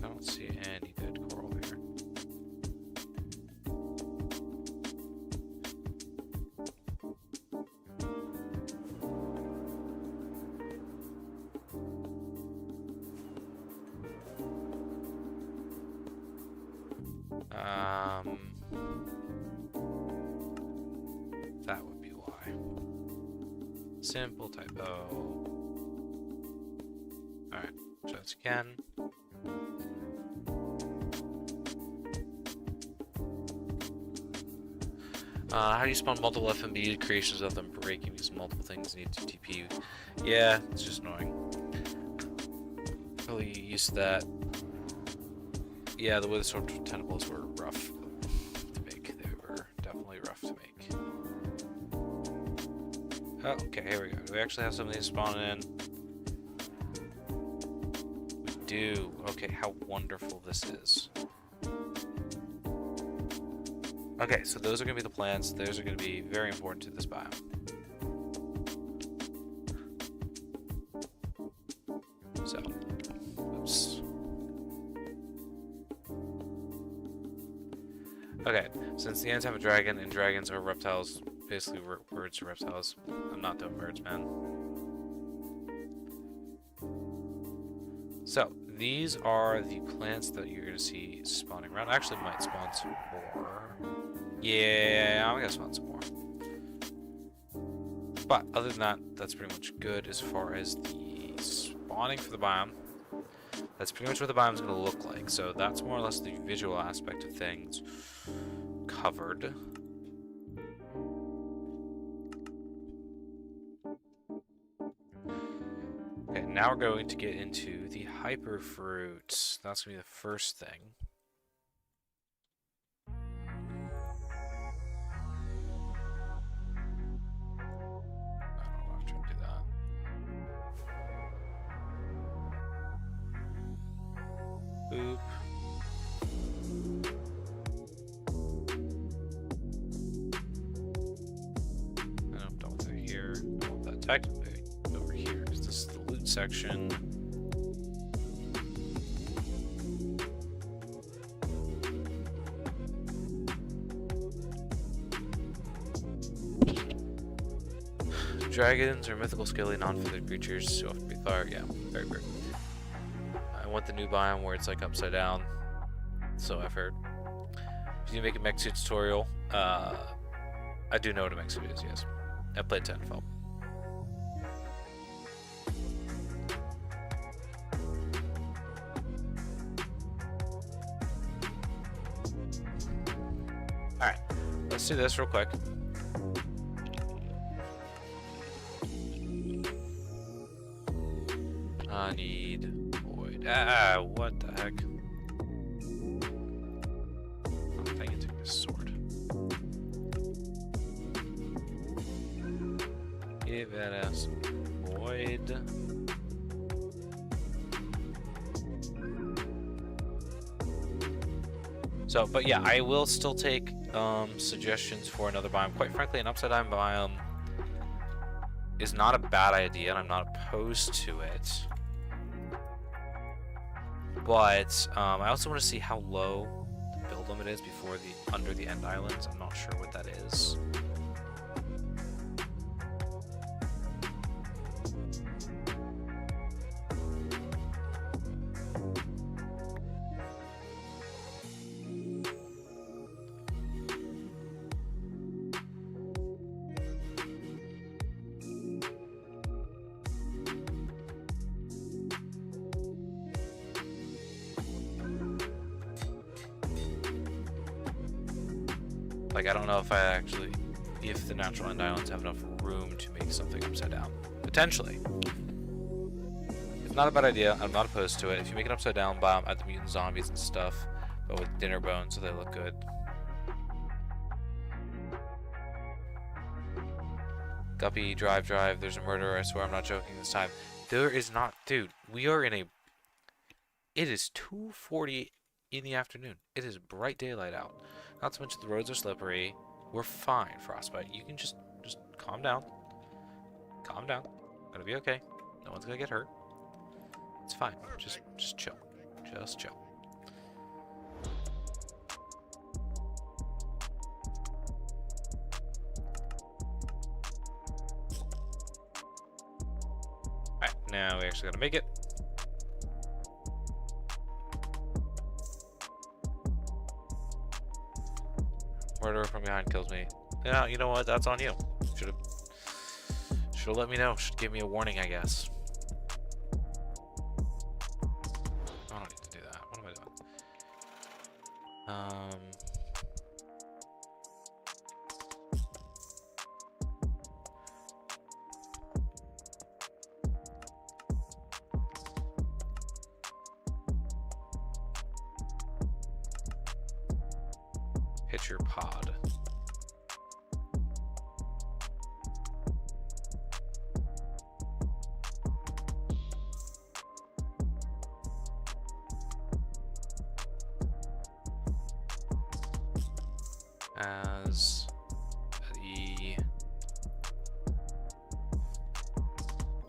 I don't see any dead coral here. That would be why. Simple typo. Alright, try this again. How do you spawn multiple FMB creations of them breaking because multiple things need to TP? Yeah, it's just annoying. Really used to that. Yeah, the Wither Sword tentacles were rough to make. They were definitely rough to make. Oh, okay, here we go. Do we actually have some of these spawning in? We do. Okay, how wonderful this is. Okay, so those are going to be the plants. Those are going to be very important to this biome. So, oops. Okay, since the ants have a dragon and dragons are reptiles, basically birds are reptiles. I'm not doing birds, man. So these are the plants that you're gonna see spawning around. I actually might spawn some more. Yeah, I'm gonna spawn some more. But other than that, that's pretty much good as far as the spawning for the biome. That's pretty much what the biome's gonna look like. So that's more or less the visual aspect of things covered. Okay, now we're going to get into the hyper fruits. That's gonna be the first thing. I'm trying to do that. Boop. I don't want that here. I want that technically over here because this is the loot section. Dragons are mythical, scaly, non-feathered creatures who often breathe fire. Yeah, very weird. I want the new biome where it's like upside down. So I've heard. If you make a mech suit tutorial, I do know what a mech suit is, yes. I played Titanfall. Alright, let's do this real quick. I need void. Ah, what the heck? Oh, dang it, took this sword. Give us void. So, but yeah, I will still take suggestions for another biome. Quite frankly, an upside down biome is not a bad idea, and I'm not opposed to it. But I also want to see how low the build limit is before the under the end islands. I'm not sure what that is. Like, I don't know if the natural end islands have enough room to make something upside down. Potentially. It's not a bad idea. I'm not opposed to it. If you make an upside down biome, add the mutant zombies and stuff, but with dinner bones so they look good. Guppy, drive. There's a murderer. I swear I'm not joking this time. There is not. Dude, we are in a. It is 2:40 in the afternoon. It is bright daylight out. Not to mention the roads are slippery. We're fine, Frostbite. You can just calm down. Calm down. Gonna be okay. No one's gonna get hurt. It's fine. Just chill. Just chill. Alright, now we actually gotta make it. Murderer from behind kills me. Yeah, you know what? That's on you. Should have let me know. Should give me a warning, I guess. I don't need to do that. What am I doing? Hit your pod. As the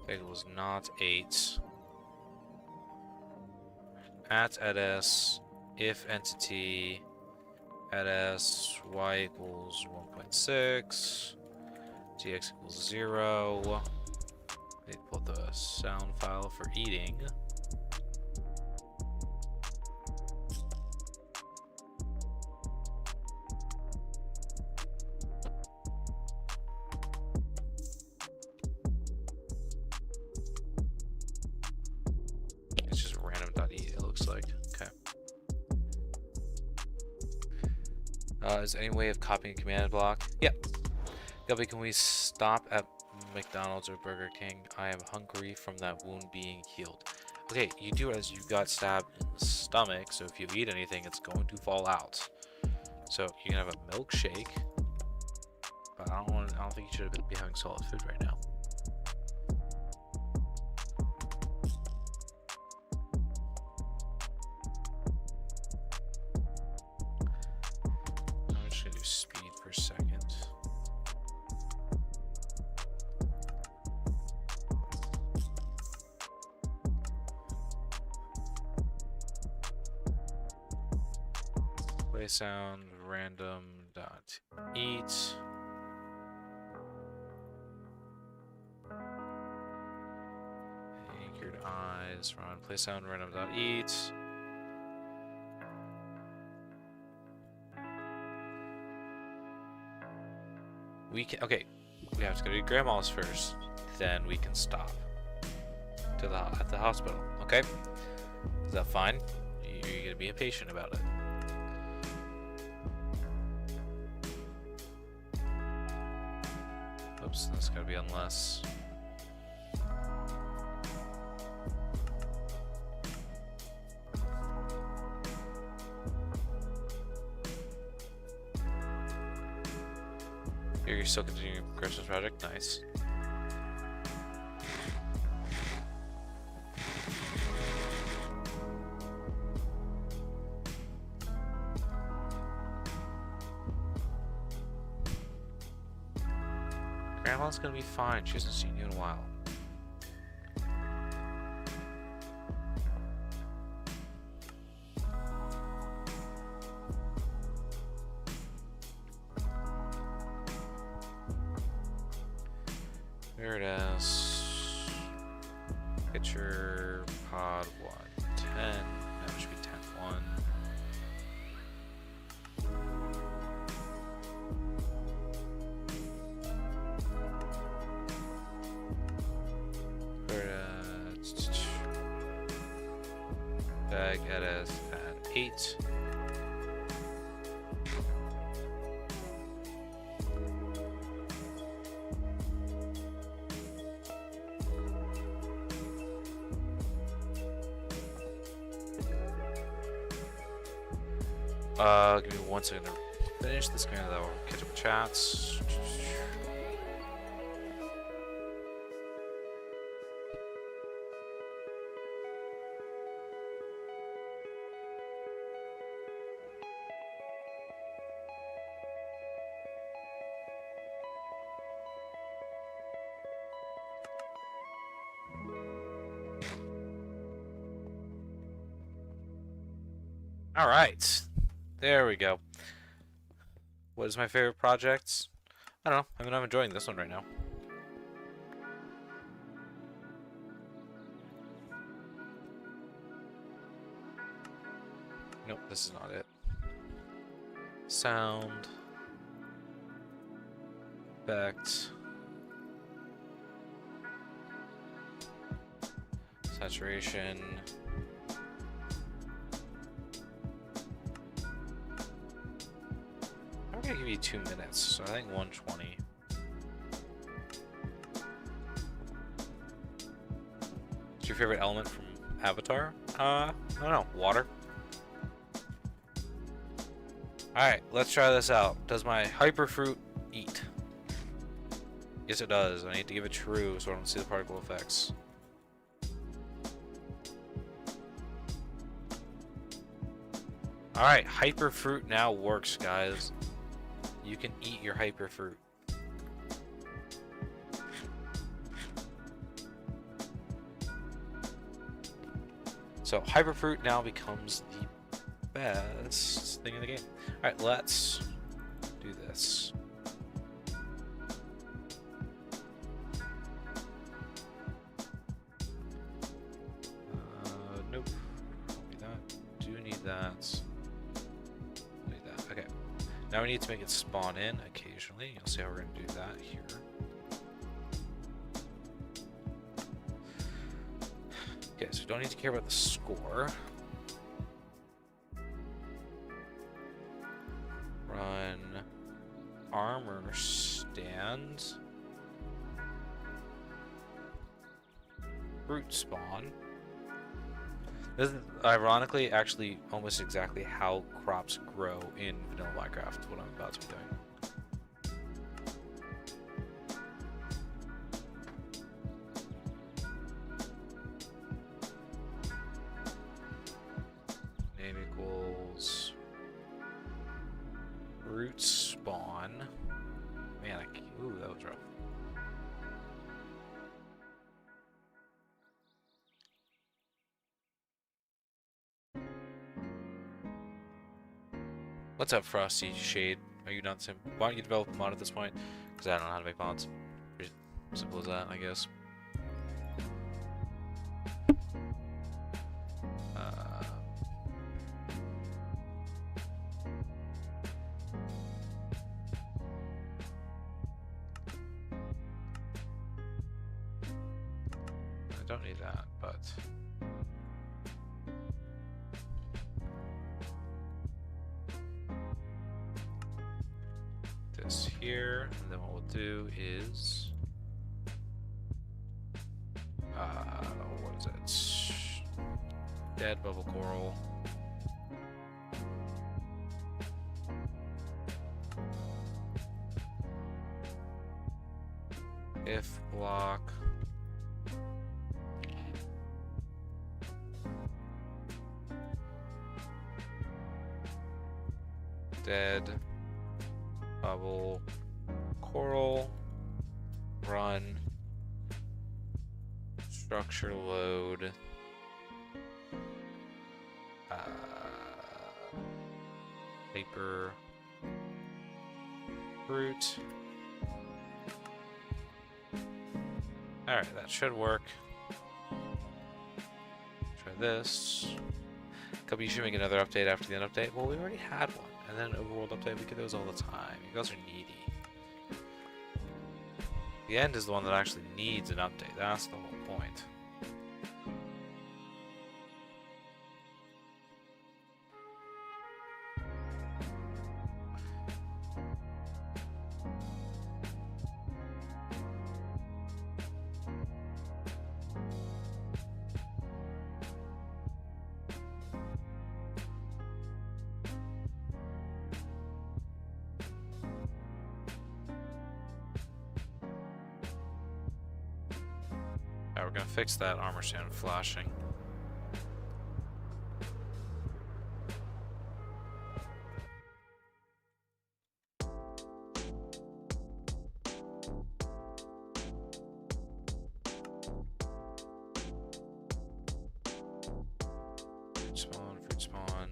it was not 8 at eds if entity at s y equals 1.6 tx equals 0. Need to pull the sound file for eating. Is there any way of copying a command block? Yep. Gubby, can we stop at McDonald's or Burger King? I am hungry from that wound being healed. Okay, you do realize you got stabbed in the stomach, so if you eat anything, it's going to fall out. So you can have a milkshake, but I don't think you should be having solid food right now. I'm just gonna do speed per second. Play sound random dot eat. Anchored eyes run play sound random dot eat. We can we have to go to grandma's first, then we can stop to at the hospital. Okay, is that fine? You're gonna be impatient about it. Oops, that's gotta be unless. You're still continuing your Christmas project? Nice. Grandma's gonna be fine. She hasn't seen you in a while. There it is. Picture pod 110. That should be 10-1. Bag edit at 8. Give me 1 second to finish this game, that will catch up with chats. All right, there we go. What is my favorite projects? I don't know. I mean, I'm enjoying this one right now. Nope, this is not it. Sound. Effect. Saturation. I'm gonna give you 2 minutes, so I think 120. What's your favorite element from Avatar? I don't know. Water. Alright, let's try this out. Does my hyperfruit eat? Yes, it does. I need to give it true so I don't see the particle effects. Alright, hyperfruit now works, guys. You can eat your hyperfruit. So hyperfruit now becomes the best thing in the game. Alright, let's do this. Nope. Don't need that. Do need that. Need that. Okay. Now we need to make it spawn in occasionally. You'll see how we're going to do that here. Okay, so we don't need to care about the score. Run and fruit spawn. This is ironically actually almost exactly how crops grow in vanilla Minecraft, what I'm about to be doing. Name equals root spawn. Man, ooh, that was rough. What's up, Frosty Shade? Are you not the same? Why don't you develop a mod at this point? Because I don't know how to make mods. Pretty simple as that, I guess. I don't need that, but this here, and then what we'll do is what is it? Dead bubble coral. If block. Dead bubble coral run structure load paper fruit. Alright, that should work. Try this. You should make another update after the end update. Well, we already had one. And then an overworld update, we get those all the time. You guys are needy. The end is the one that actually needs an update. That's the whole point. Alright, we're gonna fix that armor stand flashing. Fruit spawn, fruit spawn.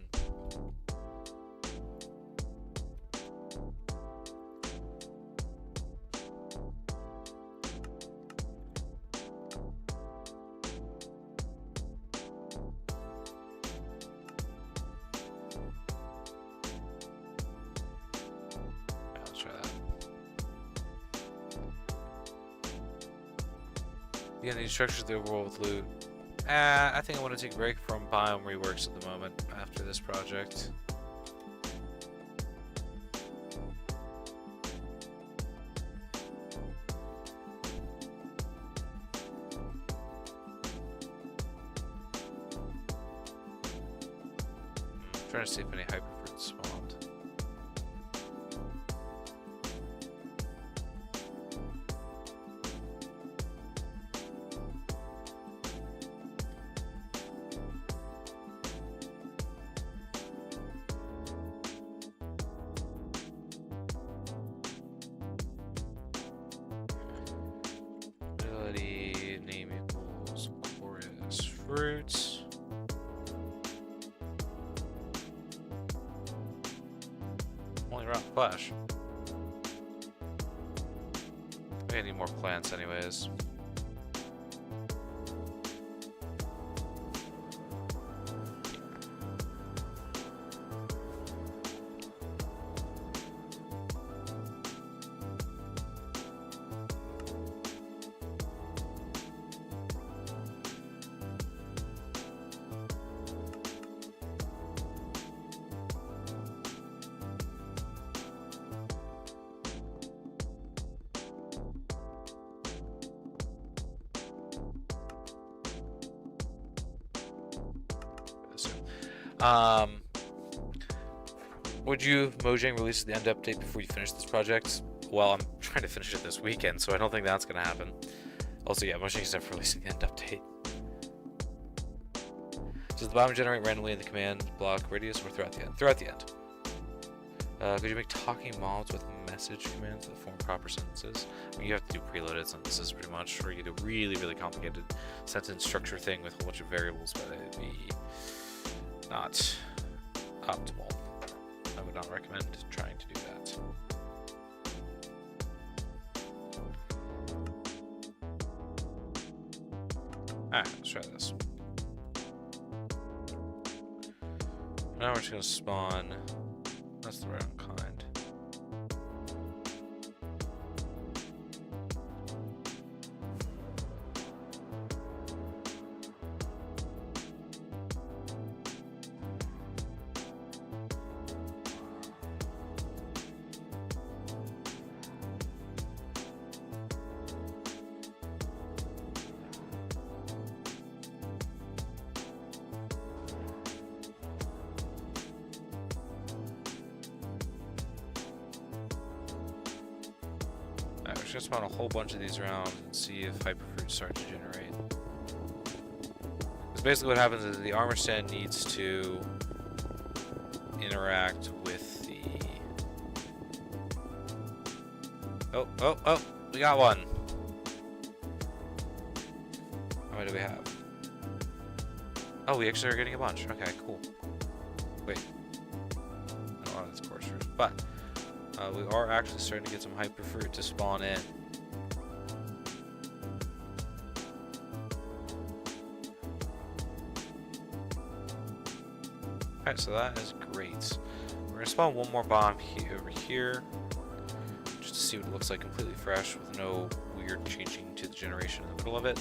Again, these structures the overworld with loot. I think I want to take a break from biome reworks at the moment after this project. I'm trying to see if any hyperfruits spawned. Name equals chorus fruits. Only rock flash. I need more plants anyways. Would you Mojang release the end update before you finish this project? Well, I'm trying to finish it this weekend, so I don't think that's gonna happen. Also, yeah, Mojang's never releasing the end update. Does the bomb generate randomly in the command block radius or throughout the end? Throughout the end. Could you make talking mobs with message commands that form proper sentences? I mean, you have to do preloaded sentences pretty much, or you do a really, really complicated sentence structure thing with a whole bunch of variables, but it'd be not optimal. I would not recommend trying to do that. Alright, let's try this. Now we're just gonna spawn. That's the wrong kind. Alright, we're just gonna spawn a whole bunch of these around and see if hyperfruits start to generate. Because basically what happens is the armor stand needs to interact with the... Oh, we got one! How many do we have? Oh, we actually are getting a bunch. Okay, cool. Wait. I don't want this course fruit, but we are actually starting to get some hyperfruit to spawn in. Alright, so that is great. We're gonna spawn one more bomb over here, just to see what it looks like completely fresh with no weird changing to the generation in the middle of it.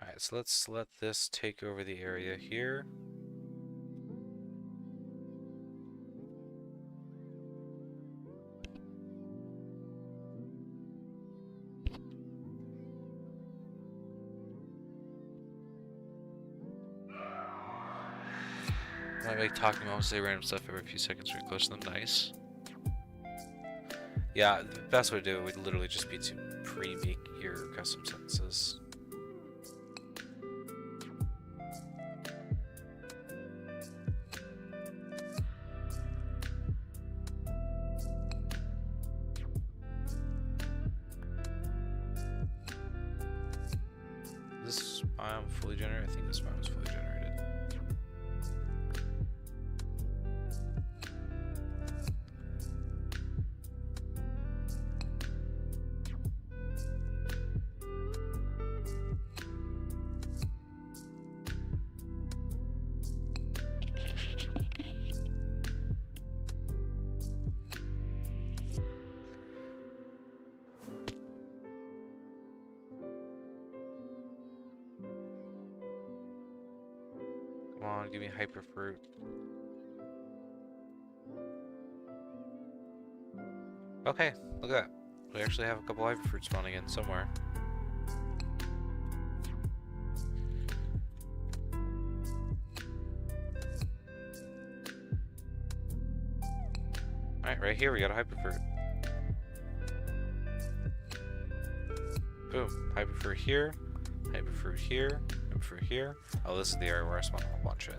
Alright, so let's let this take over the area here. I make talking mobs say random stuff every few seconds when you're close to them. Nice. Yeah, the best way to do it would literally just be to pre-make your custom sentences. Is this biome fully generated? I think this biome is fully generated. Come on, give me hyperfruit. Okay, look at that. We actually have a couple hyperfruit spawning in somewhere. Alright, right here we got a hyperfruit. Boom. Hyperfruit here. Hyperfruit here. Hyperfruit here. Oh, this is the area where I spawned a whole bunch in.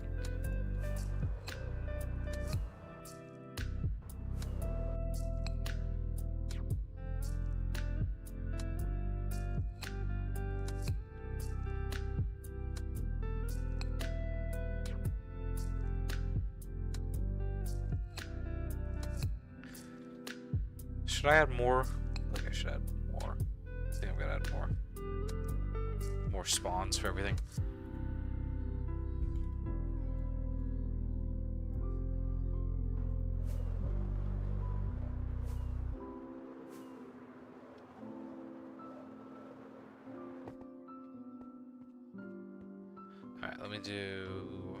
Should I add more? I think I should add more. I think I'm gonna add more. More spawns for everything. let me do.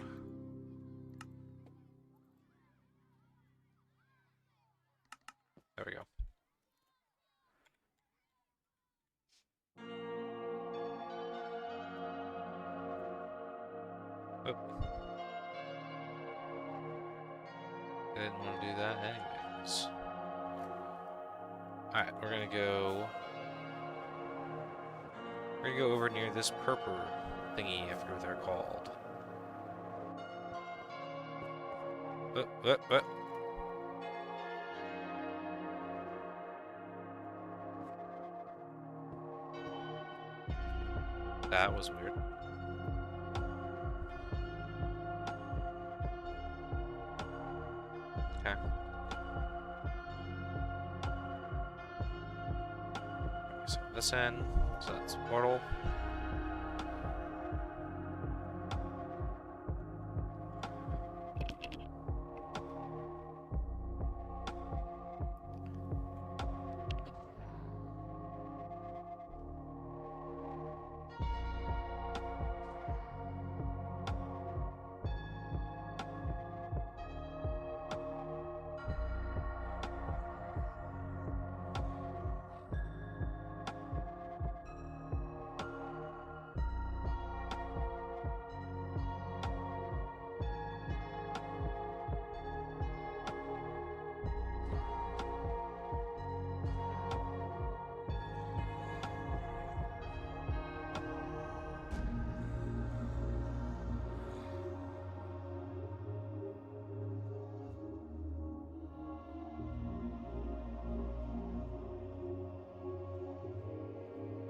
There we go. Oh. I didn't want to do that anyways. Alright, we're gonna go. We're gonna go over near this purple thingy, I forget what they're called. What? That was weird. Okay. So this end, so that's portal.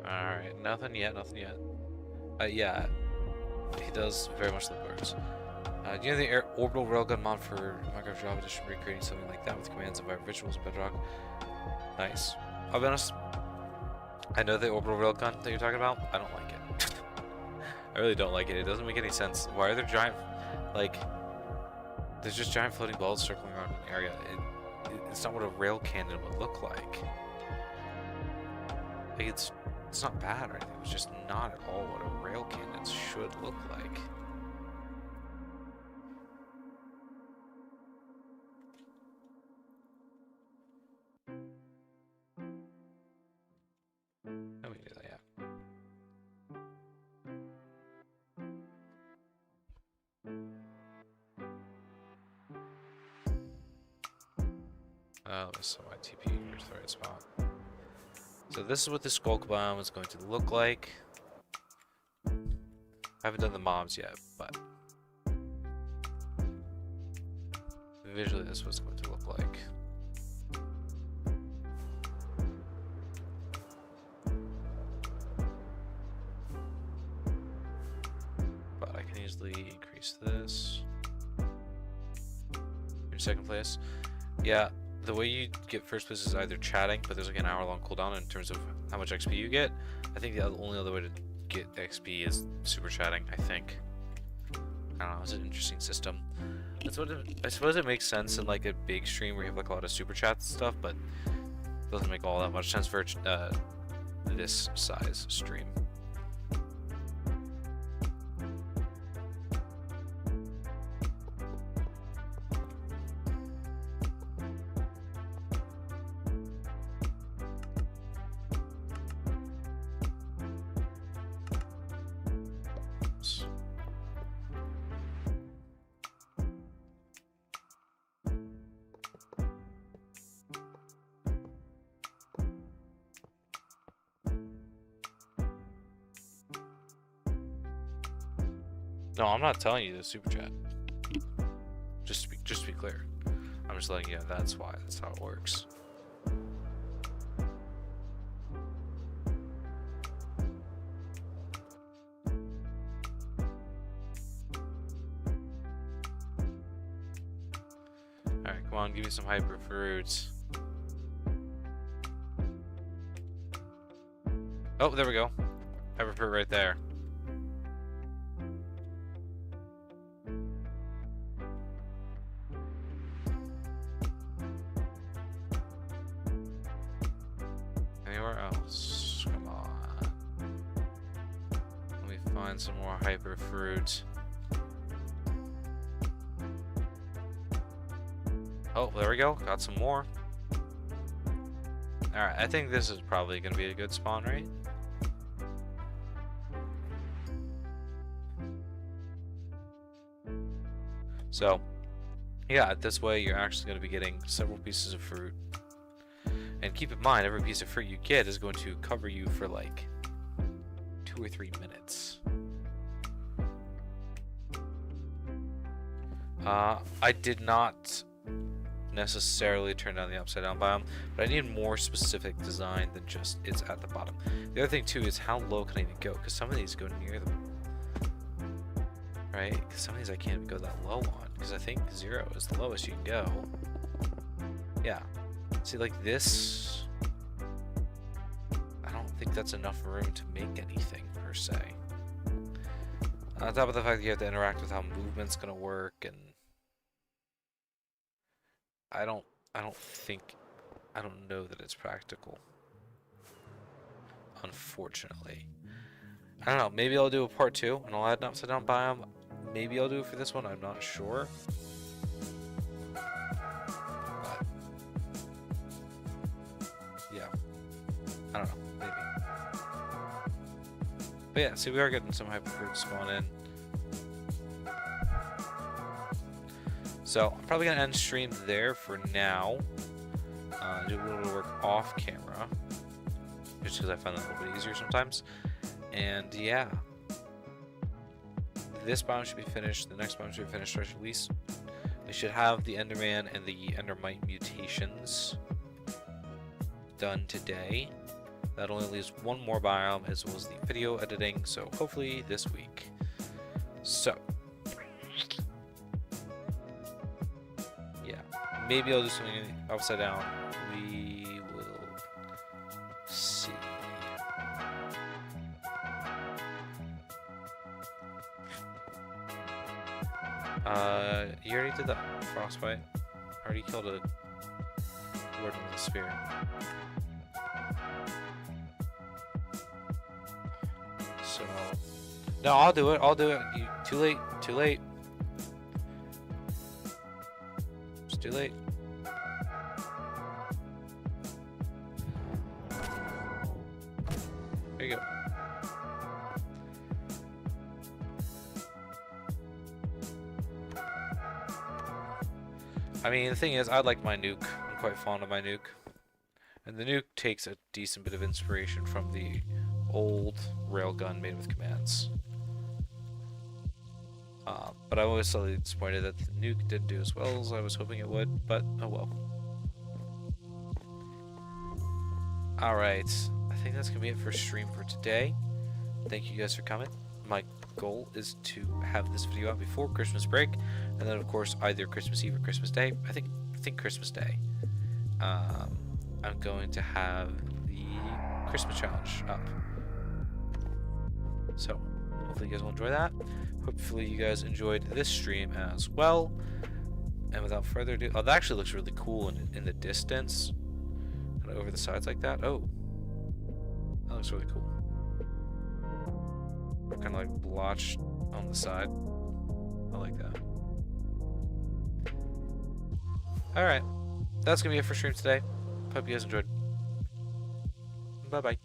Alright, nothing yet. Yeah, he does very much look worse. Do you know the orbital railgun mod for Minecraft Java Edition, recreating something like that with commands and visuals in Bedrock? Nice. I'll be honest, I know the orbital railgun that you're talking about. I don't like it. I really don't like it. It doesn't make any sense. Why are there giant, like, there's just giant floating balls circling around an area. It's not what a rail cannon would look like. Like, it's not bad or anything. It's just not at all what a rail cannon should look like. No, we can do that, yeah. Oh, so my TP is the right spot. So this is what the Skulk biome is going to look like. I haven't done the mobs yet, but visually this is what it's going to look like. But I can easily increase this. Your second place. Yeah. The way you get first place is either chatting, but there's like an hour-long cooldown in terms of how much XP you get. I think the only other way to get XP is super chatting, I think. I don't know, it's an interesting system. I suppose it makes sense in like a big stream where you have like a lot of super chats and stuff, but it doesn't make all that much sense for this size stream. No, I'm not telling you the super chat. Just to be clear. I'm just letting you know that's why. That's how it works. Alright, come on, give me some hyper fruits. Oh, there we go. Hyper fruit right there. Some more hyper fruit. Oh, there we go. Got some more. Alright, I think this is probably going to be a good spawn, right? So, yeah, this way you're actually going to be getting several pieces of fruit. And keep in mind, every piece of fruit you get is going to cover you for like 2 or 3 minutes. I did not necessarily turn down the upside down biome, but I need more specific design than just it's at the bottom. The other thing too is how low can I even go, because some of these go near them, right? Because some of these I can't even go that low on, because I think 0 is the lowest you can go. Yeah, see, like this, I don't think that's enough room to make anything per se. On top of the fact that you have to interact with how movement's gonna work, and I don't know that it's practical. Unfortunately. I don't know, maybe I'll do a part 2 and I'll add an upside down biome. Maybe I'll do it for this one, I'm not sure. But yeah. I don't know, maybe. But yeah, see, we are getting some hyperfruit spawn in. So I'm probably gonna end stream there for now. Do a little bit of work off camera, just because I find that a little bit easier sometimes. And yeah, this biome should be finished. The next biome should be finished. Or at least I should have the Enderman and the Endermite mutations done today. That only leaves one more biome, as well as the video editing. So hopefully this week. So. Maybe I'll do something upside down. We will see. You already did that frostbite. I already killed a warden with a spear. So no, I'll do it. I'll do it. You too late. Too late. It's too late. There you go. I mean, the thing is, I like my nuke. I'm quite fond of my nuke. And the nuke takes a decent bit of inspiration from the old railgun made with commands. But I was slightly disappointed that the nuke didn't do as well as I was hoping it would, but oh well. Alright, I think that's going to be it for stream for today. Thank you guys for coming. My goal is to have this video out before Christmas break, and then of course either Christmas Eve or Christmas Day. I think Christmas Day. I'm going to have the Christmas challenge up. So hopefully you guys will enjoy that. Hopefully you guys enjoyed this stream as well. And without further ado, oh, that actually looks really cool in the distance, kind of over the sides like that. Oh, that looks really cool. Kind of like blotched on the side. I like that. Alright, that's gonna be it for stream today. Hope you guys enjoyed. Bye bye.